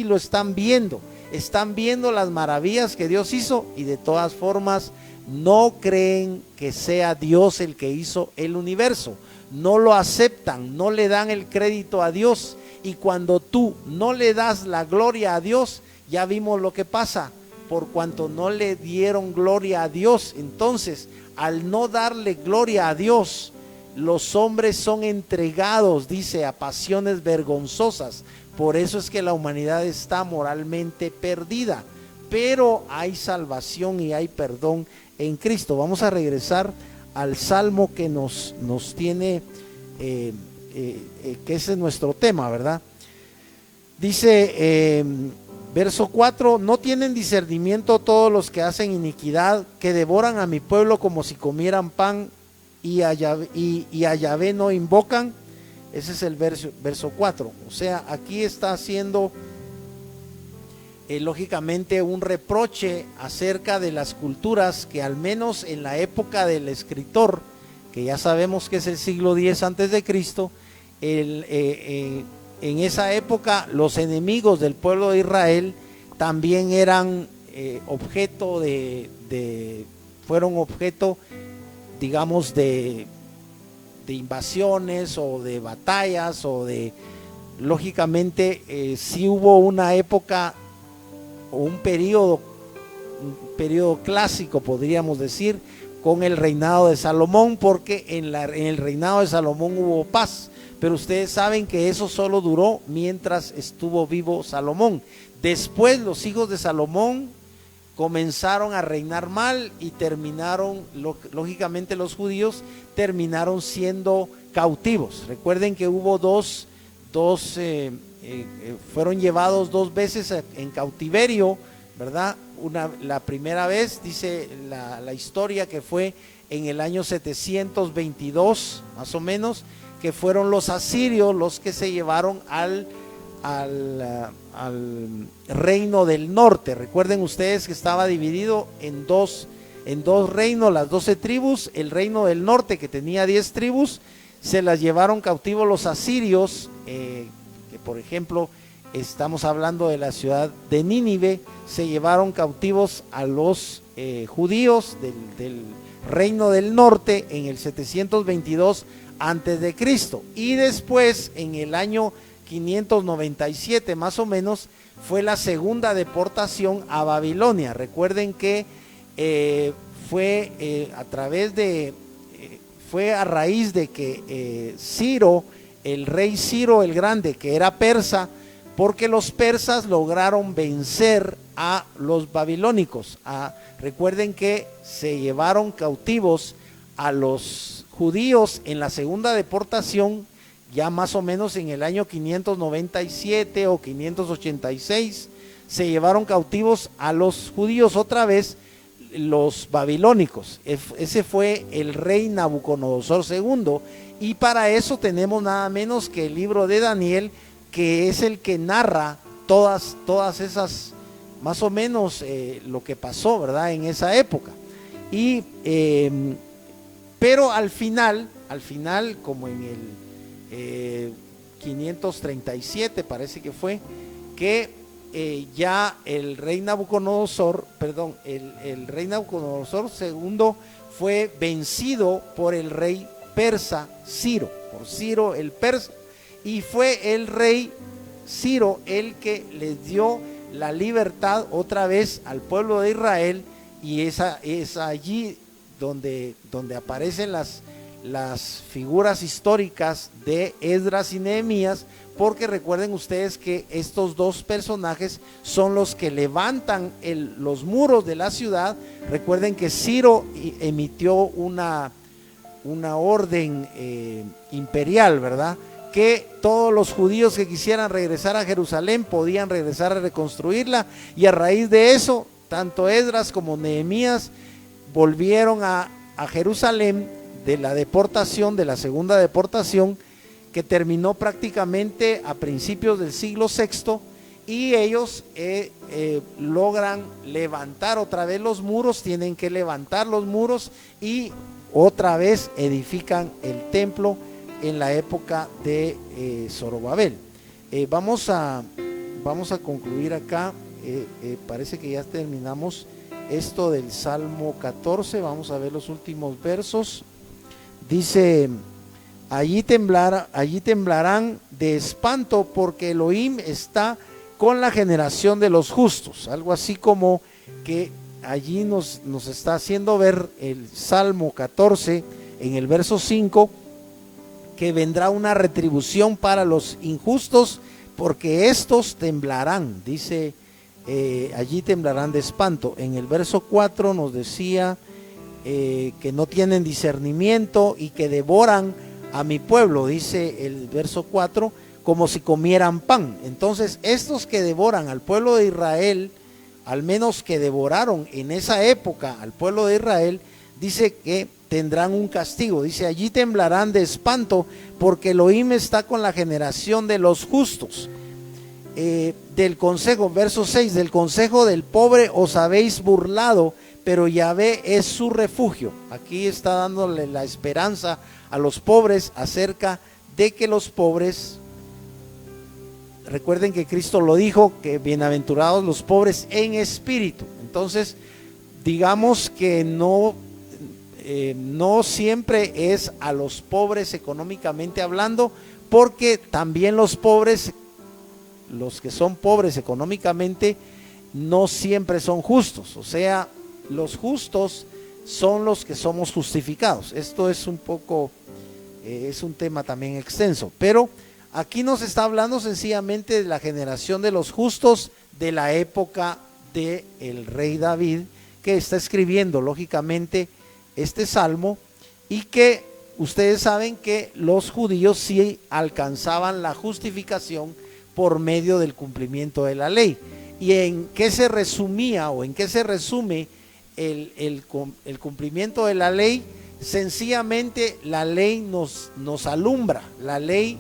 lo están viendo. están viendo las maravillas que Dios hizo y de todas formas no creen que sea Dios el que hizo el universo. No lo aceptan, no le dan el crédito a Dios. Y cuando tú no le das la gloria a Dios, ya vimos lo que pasa. Por cuanto no le dieron gloria a Dios, entonces al no darle gloria a Dios, los hombres son entregados, dice, a pasiones vergonzosas. Por eso es que la humanidad está moralmente perdida. Pero hay salvación y hay perdón en Cristo. Vamos a regresar al salmo que nos tiene, que ese es nuestro tema, ¿verdad? Dice, verso 4, no tienen discernimiento todos los que hacen iniquidad, que devoran a mi pueblo como si comieran pan, y a Yahvé no invocan. Ese es el verso 4. O sea, aquí está haciendo lógicamente un reproche acerca de las culturas que al menos en la época del escritor, que ya sabemos que es el siglo X antes de Cristo, en esa época los enemigos del pueblo de Israel también eran fueron objeto, digamos, de invasiones o de batallas o de, lógicamente, sí hubo una época o un periodo clásico, podríamos decir, con el reinado de Salomón, porque en el reinado de Salomón hubo paz, pero ustedes saben que eso solo duró mientras estuvo vivo Salomón. Después los hijos de Salomón comenzaron a reinar mal y terminaron, lógicamente los judíos terminaron siendo cautivos. Recuerden que hubo fueron llevados 2 veces en cautiverio, ¿verdad? La primera vez, dice la historia, que fue en el año 722, más o menos, que fueron los asirios los que se llevaron al reino del norte. Recuerden ustedes que estaba dividido en dos reinos, las 12 tribus. El reino del norte, que tenía 10 tribus, se las llevaron cautivos los asirios, que por ejemplo estamos hablando de la ciudad de Nínive. Se llevaron cautivos a los judíos del reino del norte en el 722 antes de Cristo, y después en el año 597 más o menos fue la segunda deportación a Babilonia. Recuerden que fue a raíz de que Ciro, el rey Ciro el Grande, que era persa, porque los persas lograron vencer a los babilónicos. Recuerden que se llevaron cautivos a los judíos en la segunda deportación, ya más o menos en el año 597 o 586, se llevaron cautivos a los judíos otra vez los babilónicos. Ese fue el rey Nabucodonosor II, y para eso tenemos nada menos que el libro de Daniel, que es el que narra todas esas, más o menos lo que pasó, ¿verdad?, en esa época. Y pero al final, como en el 537 parece que fue, que ya el rey Nabucodonosor, el rey Nabucodonosor II fue vencido por el rey persa Ciro, por Ciro el persa, y fue el rey Ciro el que les dio la libertad otra vez al pueblo de Israel, y es allí donde aparecen las figuras históricas de Esdras y Nehemías, porque recuerden ustedes que estos dos personajes son los que levantan los muros de la ciudad. Recuerden que Ciro emitió una orden imperial, ¿verdad?, que todos los judíos que quisieran regresar a Jerusalén podían regresar a reconstruirla, y a raíz de eso, tanto Esdras como Nehemías volvieron a Jerusalén de la deportación, de la segunda deportación, que terminó prácticamente a principios del siglo VI, y ellos logran levantar otra vez los muros, tienen que levantar los muros y otra vez edifican el templo en la época de Zorobabel. Vamos a concluir acá parece que ya terminamos esto del Salmo 14. Vamos a ver los últimos versos. Dice: allí temblarán de espanto, porque Elohim está con la generación de los justos. Algo así como que allí nos está haciendo ver el Salmo 14 en el verso 5, que vendrá una retribución para los injustos, porque estos temblarán. Dice, allí temblarán de espanto. En el verso 4 nos decía que no tienen discernimiento y que devoran a mi pueblo, dice el verso 4, como si comieran pan. Entonces, estos que devoran al pueblo de Israel, al menos que devoraron en esa época al pueblo de Israel, dice que tendrán un castigo. Dice, allí temblarán de espanto, porque Elohim está con la generación de los justos. Del consejo, verso 6, del consejo del pobre os habéis burlado, pero Yahvé es su refugio. Aquí está dándole la esperanza a los pobres acerca de que los pobres, recuerden que Cristo lo dijo, que bienaventurados los pobres en espíritu. Entonces, digamos que no siempre es a los pobres económicamente hablando, porque también los pobres, los que son pobres económicamente, no siempre son justos. O sea, los justos son los que somos justificados. Esto es un poco, es un tema también extenso, pero aquí nos está hablando sencillamente de la generación de los justos de la época del rey David, que está escribiendo lógicamente este salmo, y que ustedes saben que los judíos sí alcanzaban la justificación por medio del cumplimiento de la ley. ¿Y en qué se resumía o en qué se resume el cumplimiento de la ley? Sencillamente la ley nos alumbra, la ley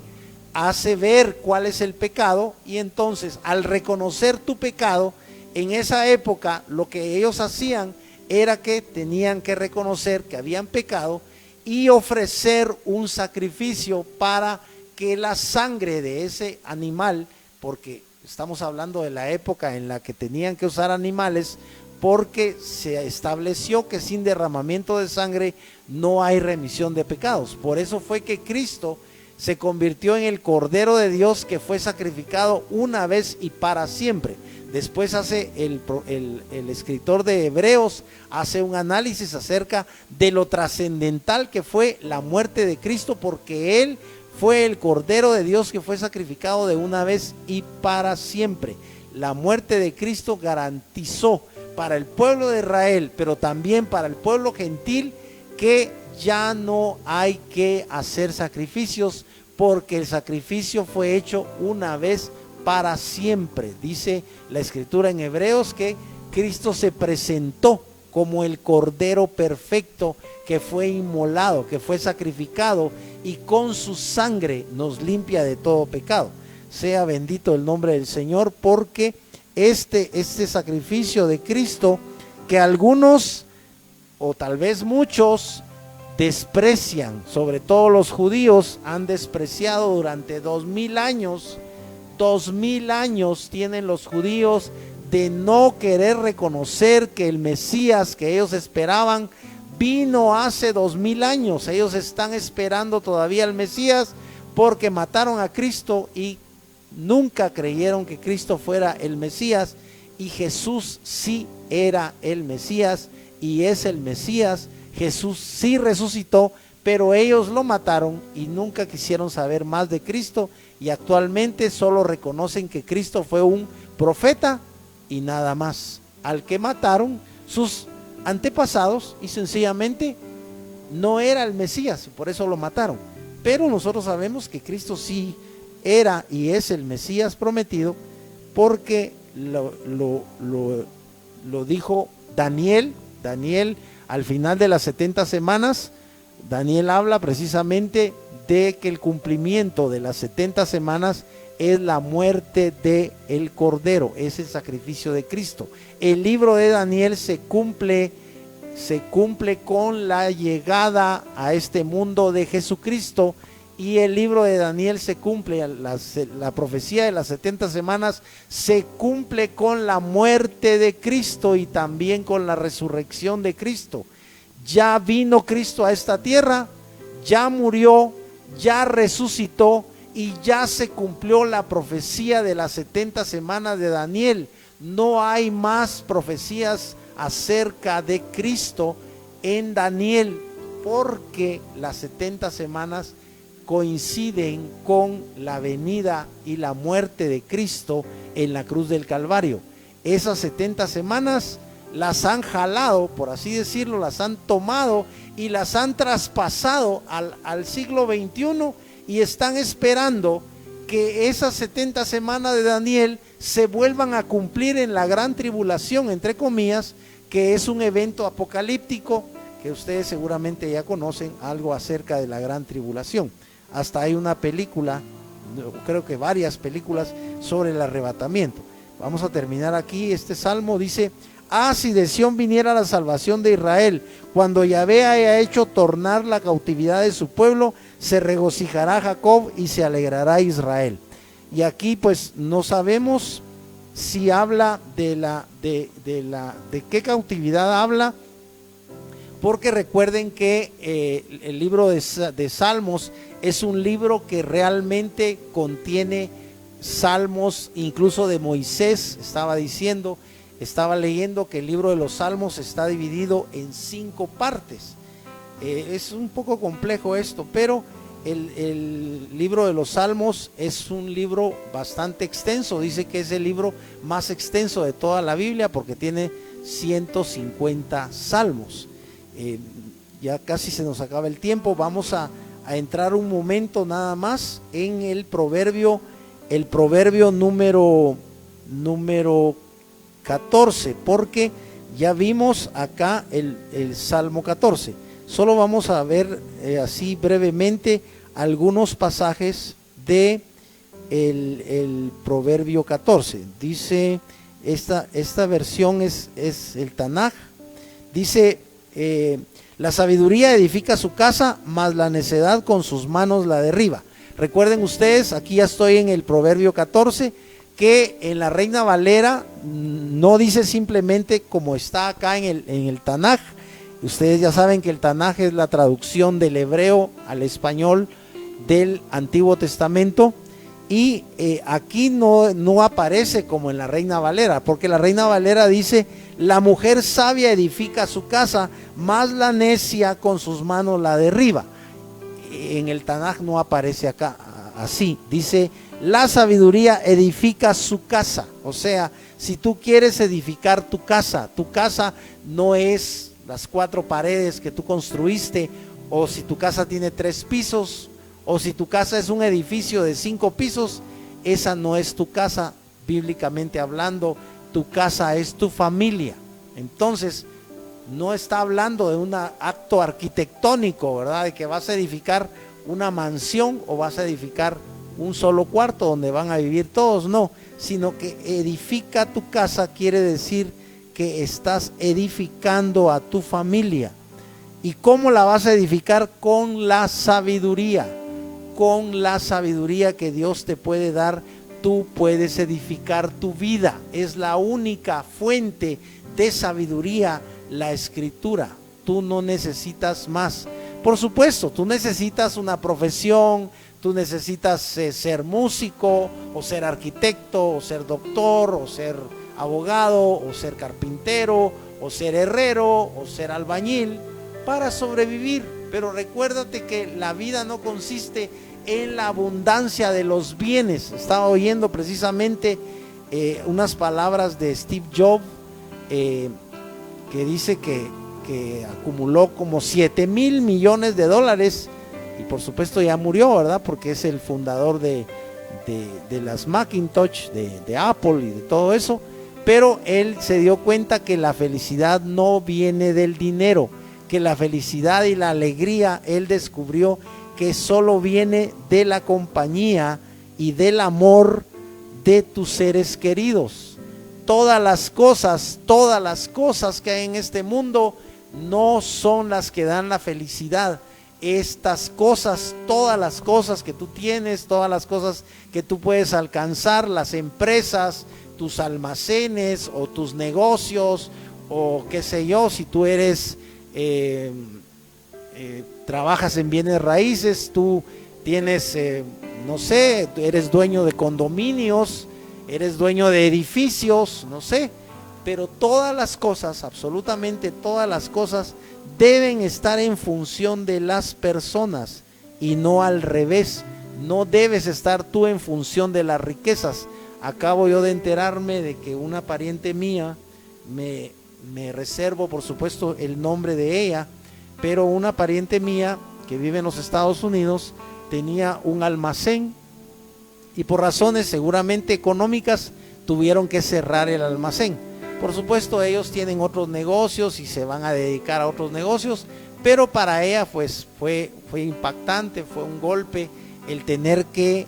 hace ver cuál es el pecado, y entonces al reconocer tu pecado, en esa época lo que ellos hacían era que tenían que reconocer que habían pecado y ofrecer un sacrificio para que la sangre de ese animal, porque estamos hablando de la época en la que tenían que usar animales, porque se estableció que sin derramamiento de sangre no hay remisión de pecados. Por eso fue que Cristo se convirtió en el Cordero de Dios, que fue sacrificado una vez y para siempre. Después hace el escritor de Hebreos, hace un análisis acerca de lo trascendental que fue la muerte de Cristo, porque Él fue el Cordero de Dios que fue sacrificado de una vez y para siempre. La muerte de Cristo garantizó para el pueblo de Israel, pero también para el pueblo gentil, que ya no hay que hacer sacrificios, porque el sacrificio fue hecho una vez para siempre. Dice la escritura en Hebreos que Cristo se presentó como el Cordero perfecto, que fue inmolado, que fue sacrificado, y con su sangre nos limpia de todo pecado. Sea bendito el nombre del Señor, porque este sacrificio de Cristo, que algunos o tal vez muchos desprecian, sobre todo los judíos, han despreciado durante 2000 años. 2000 años tienen los judíos de no querer reconocer que el Mesías que ellos esperaban vino hace 2000 años. Ellos están esperando todavía al Mesías, porque mataron a Cristo y nunca creyeron que Cristo fuera el Mesías, y Jesús sí era el Mesías y es el Mesías. Jesús sí resucitó, pero ellos lo mataron y nunca quisieron saber más de Cristo, y actualmente solo reconocen que Cristo fue un profeta y nada más, al que mataron sus antepasados, y sencillamente no era el Mesías, por eso lo mataron. Pero nosotros sabemos que Cristo sí era y es el Mesías prometido, porque lo dijo Daniel al final de las 70 semanas. Daniel habla precisamente de que el cumplimiento de las 70 semanas es la muerte del Cordero, es el sacrificio de Cristo. El libro de Daniel se cumple con la llegada a este mundo de Jesucristo, y el libro de Daniel se cumple, la profecía de las 70 semanas se cumple con la muerte de Cristo y también con la resurrección de Cristo. Ya vino Cristo a esta tierra, ya murió, ya resucitó y ya se cumplió la profecía de las 70 semanas de Daniel. No hay más profecías acerca de Cristo en Daniel, porque las 70 semanas coinciden con la venida y la muerte de Cristo en la cruz del Calvario. Esas 70 semanas las han jalado, por así decirlo, las han tomado y las han traspasado al siglo XXI, y están esperando que esas 70 semanas de Daniel se vuelvan a cumplir en la gran tribulación, entre comillas, que es un evento apocalíptico que ustedes seguramente ya conocen algo acerca de la gran tribulación. Hasta hay una película, creo que varias películas sobre el arrebatamiento. Vamos a terminar aquí. Este salmo dice: si de Sión viniera la salvación de Israel, cuando Yahvé haya hecho tornar la cautividad de su pueblo, se regocijará Jacob y se alegrará Israel. Y aquí pues no sabemos si habla de qué cautividad habla, porque recuerden que el libro de Salmos es un libro que realmente contiene salmos, incluso de Moisés. Estaba leyendo que el libro de los Salmos está dividido en 5 partes. Es un poco complejo esto, pero el libro de los Salmos es un libro bastante extenso. Dice que es el libro más extenso de toda la Biblia porque tiene 150 salmos. Ya casi se nos acaba el tiempo. Vamos a entrar un momento nada más en el proverbio número 14, porque ya vimos acá el Salmo 14. Solo vamos a ver así brevemente algunos pasajes de el proverbio 14. Dice, esta versión es el Tanaj. Dice, la sabiduría edifica su casa, mas la necedad con sus manos la derriba. Recuerden ustedes, aquí ya estoy en el proverbio 14, que en la Reina Valera no dice simplemente como está acá en el Tanaj. Ustedes ya saben que el Tanaj es la traducción del hebreo al español del Antiguo Testamento, y aquí no aparece como en la Reina Valera, porque la Reina Valera dice: la mujer sabia edifica su casa, mas la necia con sus manos la derriba. En el Tanaj no aparece acá así. Dice: la sabiduría edifica su casa. O sea, si tú quieres edificar tu casa no es las 4 paredes que tú construiste, o si tu casa tiene 3 pisos, o si tu casa es un edificio de 5 pisos, esa no es tu casa, bíblicamente hablando. Tu casa es tu familia. Entonces, no está hablando de un acto arquitectónico, ¿verdad? De que vas a edificar una mansión o vas a edificar un solo cuarto donde van a vivir todos, no, sino que edifica tu casa quiere decir que estás edificando a tu familia. ¿Y cómo la vas a edificar? Con la sabiduría que Dios te puede dar. Tú puedes edificar tu vida. Es la única fuente de sabiduría, la Escritura. Tú no necesitas más. Por supuesto, tú necesitas una profesión, tú necesitas ser músico, o ser arquitecto, o ser doctor, o ser abogado, o ser carpintero, o ser herrero, o ser albañil para sobrevivir. Pero recuérdate que la vida no consiste en la abundancia de los bienes. Estaba oyendo precisamente unas palabras de Steve Jobs, que dice que acumuló como 7,000 millones de dólares, y por supuesto ya murió, ¿verdad? Porque es el fundador de las Macintosh, de Apple y de todo eso. Pero él se dio cuenta que la felicidad no viene del dinero, que la felicidad y la alegría, él descubrió que solo viene de la compañía y del amor de tus seres queridos. Todas las cosas que hay en este mundo no son las que dan la felicidad. estas cosas, todas las cosas que tú tienes, todas las cosas que tú puedes alcanzar, las empresas, tus almacenes o tus negocios, o qué sé yo, si tú eres trabajas en bienes raíces, tú tienes no sé, eres dueño de condominios, eres dueño de edificios, no sé, pero todas las cosas, absolutamente todas las cosas, deben estar en función de las personas y no al revés. No debes estar tú en función de las riquezas. Acabo yo de enterarme de que una pariente mía, me reservo por supuesto el nombre de ella, pero una pariente mía que vive en los Estados Unidos tenía un almacén y por razones seguramente económicas tuvieron que cerrar el almacén. Por supuesto ellos tienen otros negocios y se van a dedicar a otros negocios, pero para ella pues fue impactante, fue un golpe el tener que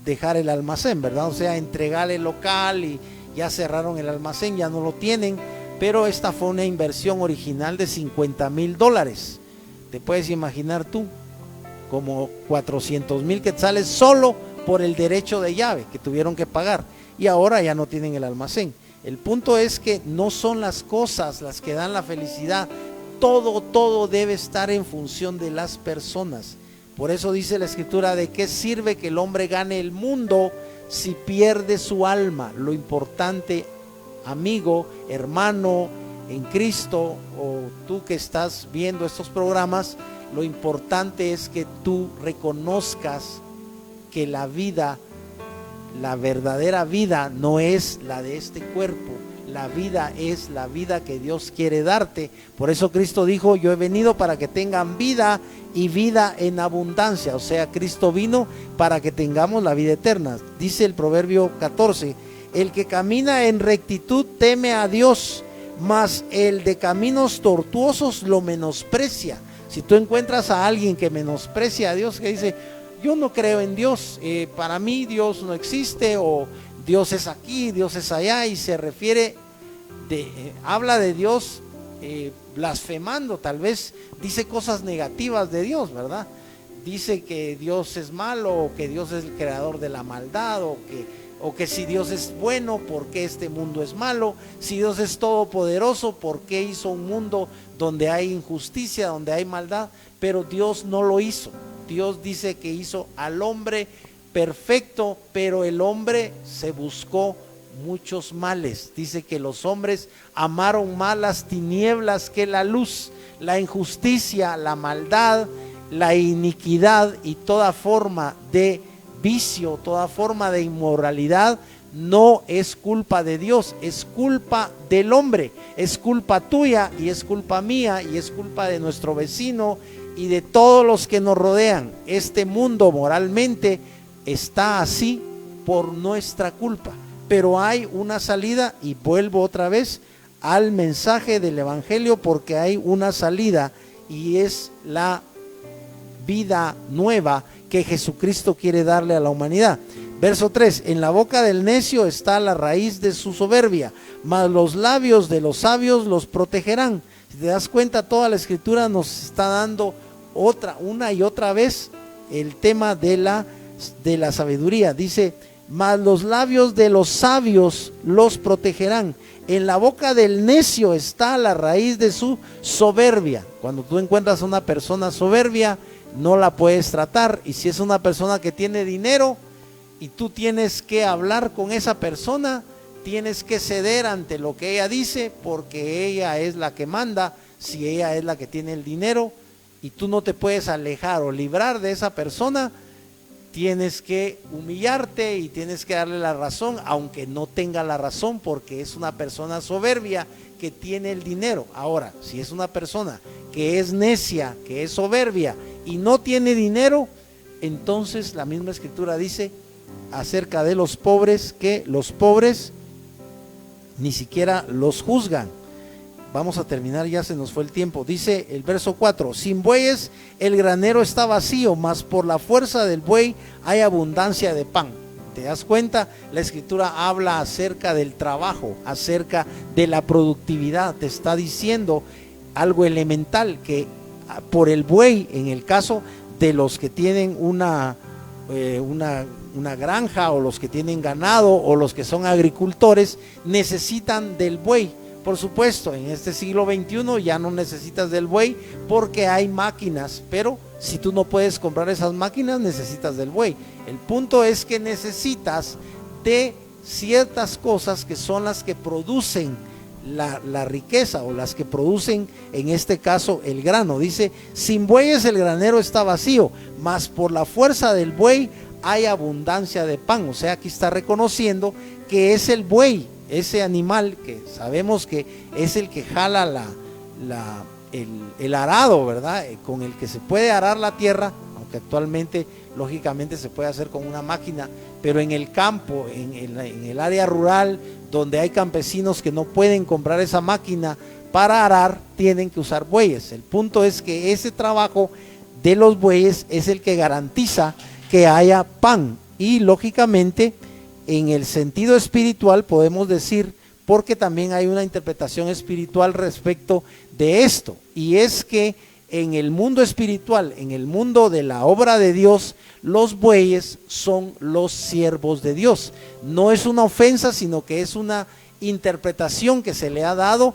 dejar el almacén, ¿verdad? O sea, entregar el local y ya cerraron el almacén, ya no lo tienen, pero esta fue una inversión original de $50,000. Te puedes imaginar tú, como 400,000 quetzales solo por el derecho de llave que tuvieron que pagar, y ahora ya no tienen el almacén. El punto es que no son las cosas las que dan la felicidad, todo debe estar en función de las personas. Por eso dice la escritura: ¿de qué sirve que el hombre gane el mundo si pierde su alma? Lo importante, amigo, hermano en Cristo, o tú que estás viendo estos programas, lo importante es que tú reconozcas que la vida, la verdadera vida, no es la de este cuerpo. La vida es la vida que Dios quiere darte. Por eso Cristo dijo: yo he venido para que tengan vida y vida en abundancia. O sea, Cristo vino para que tengamos la vida eterna. Dice el Proverbio 14: el que camina en rectitud teme a Dios, mas el de caminos tortuosos lo menosprecia. Si tú encuentras a alguien que menosprecia a Dios, que dice: yo no creo en Dios, para mí Dios no existe, o Dios es aquí, Dios es allá, y se refiere, habla de Dios blasfemando, tal vez dice cosas negativas de Dios, ¿verdad? Dice que Dios es malo, o que Dios es el creador de la maldad, o que si Dios es bueno, ¿por qué este mundo es malo? Si Dios es todopoderoso, ¿por qué hizo un mundo donde hay injusticia, donde hay maldad? Pero Dios no lo hizo. Dios dice que hizo al hombre perfecto, pero el hombre se buscó muchos males. Dice que los hombres amaron más las tinieblas que la luz, la injusticia, la maldad, la iniquidad y toda forma de vicio, toda forma de inmoralidad. No es culpa de Dios, es culpa del hombre, es culpa tuya y es culpa mía y es culpa de nuestro vecino y de todos los que nos rodean. Este mundo moralmente está así por nuestra culpa, pero hay una salida, y vuelvo otra vez al mensaje del evangelio, porque hay una salida, y es la vida nueva que Jesucristo quiere darle a la humanidad. Verso 3: en la boca del necio está la raíz de su soberbia, mas los labios de los sabios los protegerán. Si te das cuenta, toda la escritura nos está dando una y otra vez el tema de la sabiduría. Dice: mas los labios de los sabios los protegerán. En la boca del necio está la raíz de su soberbia. Cuando tú encuentras a una persona soberbia, no la puedes tratar. Y si es una persona que tiene dinero y tú tienes que hablar con esa persona, tienes que ceder ante lo que ella dice, porque ella es la que manda. Si ella es la que tiene el dinero y tú no te puedes alejar o librar de esa persona, tienes que humillarte y tienes que darle la razón, aunque no tenga la razón, porque es una persona soberbia que tiene el dinero. Ahora, si es una persona que es necia, que es soberbia y no tiene dinero, entonces la misma escritura dice acerca de los pobres, que los pobres ni siquiera los juzgan. Vamos a terminar, ya se nos fue el tiempo. Dice el verso 4: sin bueyes el granero está vacío, mas por la fuerza del buey hay abundancia de pan. ¿Te das cuenta? La escritura habla acerca del trabajo, acerca de la productividad. Te está diciendo algo elemental, que por el buey, en el caso de los que tienen una granja, o los que tienen ganado, o los que son agricultores, necesitan del buey. Por supuesto, en este siglo XXI ya no necesitas del buey porque hay máquinas, pero si tú no puedes comprar esas máquinas, necesitas del buey. El punto es que necesitas de ciertas cosas que son las que producen la riqueza, o las que producen, en este caso, el grano. Dice: sin bueyes el granero está vacío, mas por la fuerza del buey hay abundancia de pan. O sea, aquí está reconociendo que es el buey, ese animal que sabemos que es el que jala el arado, ¿verdad? Con el que se puede arar la tierra, aunque actualmente lógicamente se puede hacer con una máquina, pero en el campo, en el área rural, donde hay campesinos que no pueden comprar esa máquina para arar, tienen que usar bueyes. El punto es que ese trabajo de los bueyes es el que garantiza que haya pan. Y lógicamente, en el sentido espiritual podemos decir, porque también hay una interpretación espiritual respecto de esto, y es que en el mundo espiritual, en el mundo de la obra de Dios, los bueyes son los siervos de Dios. No es una ofensa, sino que es una interpretación que se le ha dado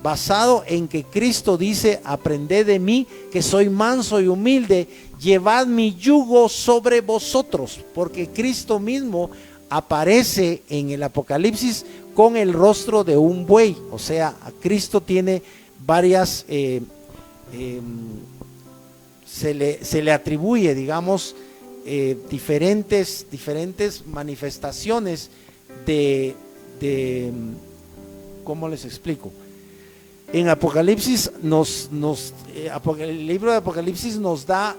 basado en que Cristo dice: aprended de mí, que soy manso y humilde, llevad mi yugo sobre vosotros, porque Cristo mismo aparece en el Apocalipsis con el rostro de un buey. O sea, Cristo tiene varias se le atribuye, digamos, diferentes manifestaciones de ¿cómo les explico? En Apocalipsis el libro de Apocalipsis nos da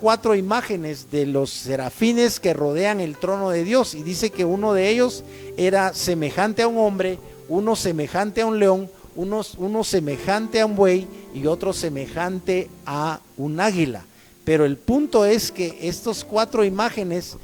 4 imágenes de los serafines que rodean el trono de Dios, y dice que uno de ellos era semejante a un hombre, uno semejante a un león, uno semejante a un buey y otro semejante a un águila. Pero el punto es que estos 4 imágenes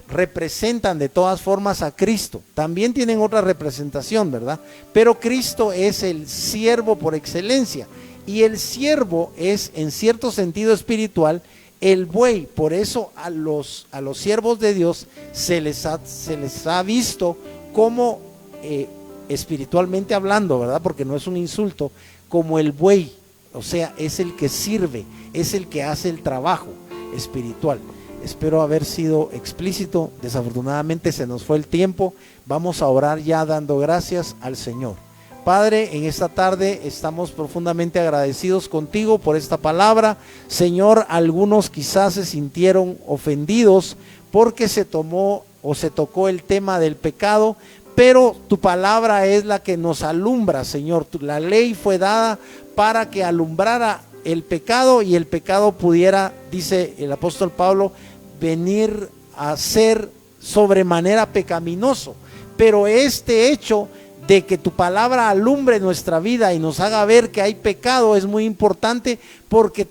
representan de todas formas a Cristo. También tienen otra representación, ¿verdad? Pero Cristo es el siervo por excelencia, y el siervo es, en cierto sentido espiritual, el buey. Por eso a los siervos de Dios se les ha visto como, espiritualmente hablando, ¿verdad? Porque no es un insulto, como el buey. O sea, es el que sirve, es el que hace el trabajo espiritual. Espero haber sido explícito. Desafortunadamente se nos fue el tiempo. Vamos a orar ya dando gracias al Señor. Padre, en esta tarde estamos profundamente agradecidos contigo por esta palabra. Señor, algunos quizás se sintieron ofendidos porque se tomó o se tocó el tema del pecado, pero tu palabra es la que nos alumbra, Señor. La ley fue dada para que alumbrara el pecado, y el pecado pudiera, dice el apóstol Pablo, venir a ser sobremanera pecaminoso. Pero este hecho de que tu palabra alumbre nuestra vida y nos haga ver que hay pecado es muy importante, porque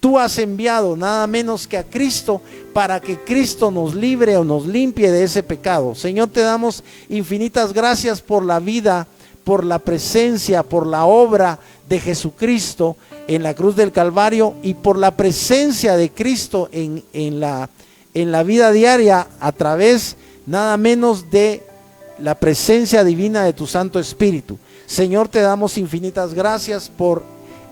tú has enviado nada menos que a Cristo para que Cristo nos libre o nos limpie de ese pecado. Señor, te damos infinitas gracias por la vida, por la presencia, por la obra de Jesucristo en la cruz del Calvario, y por la presencia de Cristo en la vida diaria, a través nada menos de la presencia divina de tu Santo Espíritu. Señor, te damos infinitas gracias por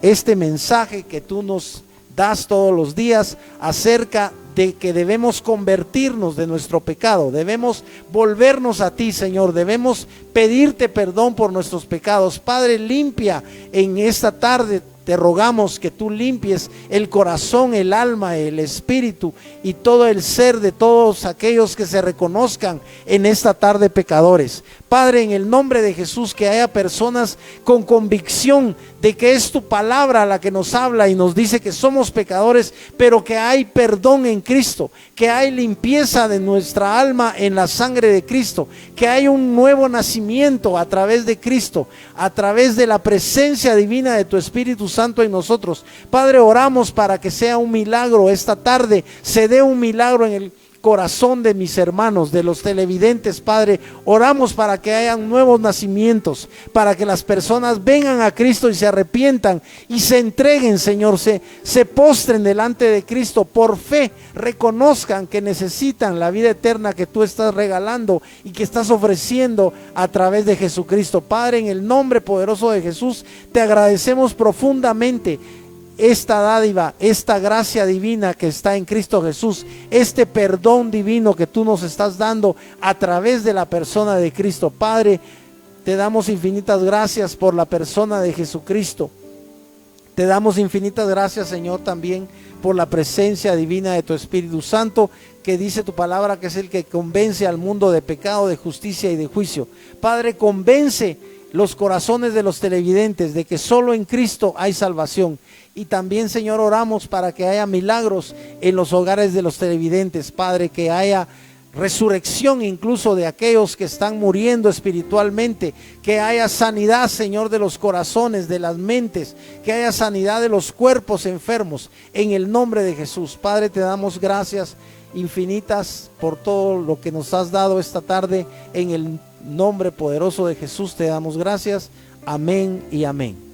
este mensaje que tú nos das todos los días acerca de que debemos convertirnos de nuestro pecado, debemos volvernos a ti, Señor, debemos pedirte perdón por nuestros pecados. Padre, limpia en esta tarde, te rogamos que tú limpies el corazón, el alma, el espíritu y todo el ser de todos aquellos que se reconozcan en esta tarde pecadores. Padre, en el nombre de Jesús, que haya personas con convicción de que es tu palabra la que nos habla y nos dice que somos pecadores, pero que hay perdón en Cristo, que hay limpieza de nuestra alma en la sangre de Cristo, que hay un nuevo nacimiento a través de Cristo, a través de la presencia divina de tu Espíritu Santo en nosotros. Padre, oramos para que sea un milagro esta tarde, se dé un milagro en el corazón de mis hermanos, de los televidentes, Padre. Oramos para que hayan nuevos nacimientos, para que las personas vengan a Cristo y se arrepientan y se entreguen, Señor, se postren delante de Cristo por fe, reconozcan que necesitan la vida eterna que tú estás regalando y que estás ofreciendo a través de Jesucristo. Padre, en el nombre poderoso de Jesús, te agradecemos profundamente esta dádiva, esta gracia divina que está en Cristo Jesús, este perdón divino que tú nos estás dando a través de la persona de Cristo. Padre, te damos infinitas gracias por la persona de Jesucristo. Te damos infinitas gracias, Señor, también por la presencia divina de tu Espíritu Santo, que dice tu palabra que es el que convence al mundo de pecado, de justicia y de juicio. Padre, convence los corazones de los televidentes de que solo en Cristo hay salvación. Y también, Señor, oramos para que haya milagros en los hogares de los televidentes, Padre, que haya resurrección incluso de aquellos que están muriendo espiritualmente, que haya sanidad, Señor, de los corazones, de las mentes, que haya sanidad de los cuerpos enfermos, en el nombre de Jesús. Padre, te damos gracias infinitas por todo lo que nos has dado esta tarde. En el nombre poderoso de Jesús te damos gracias. Amén y amén.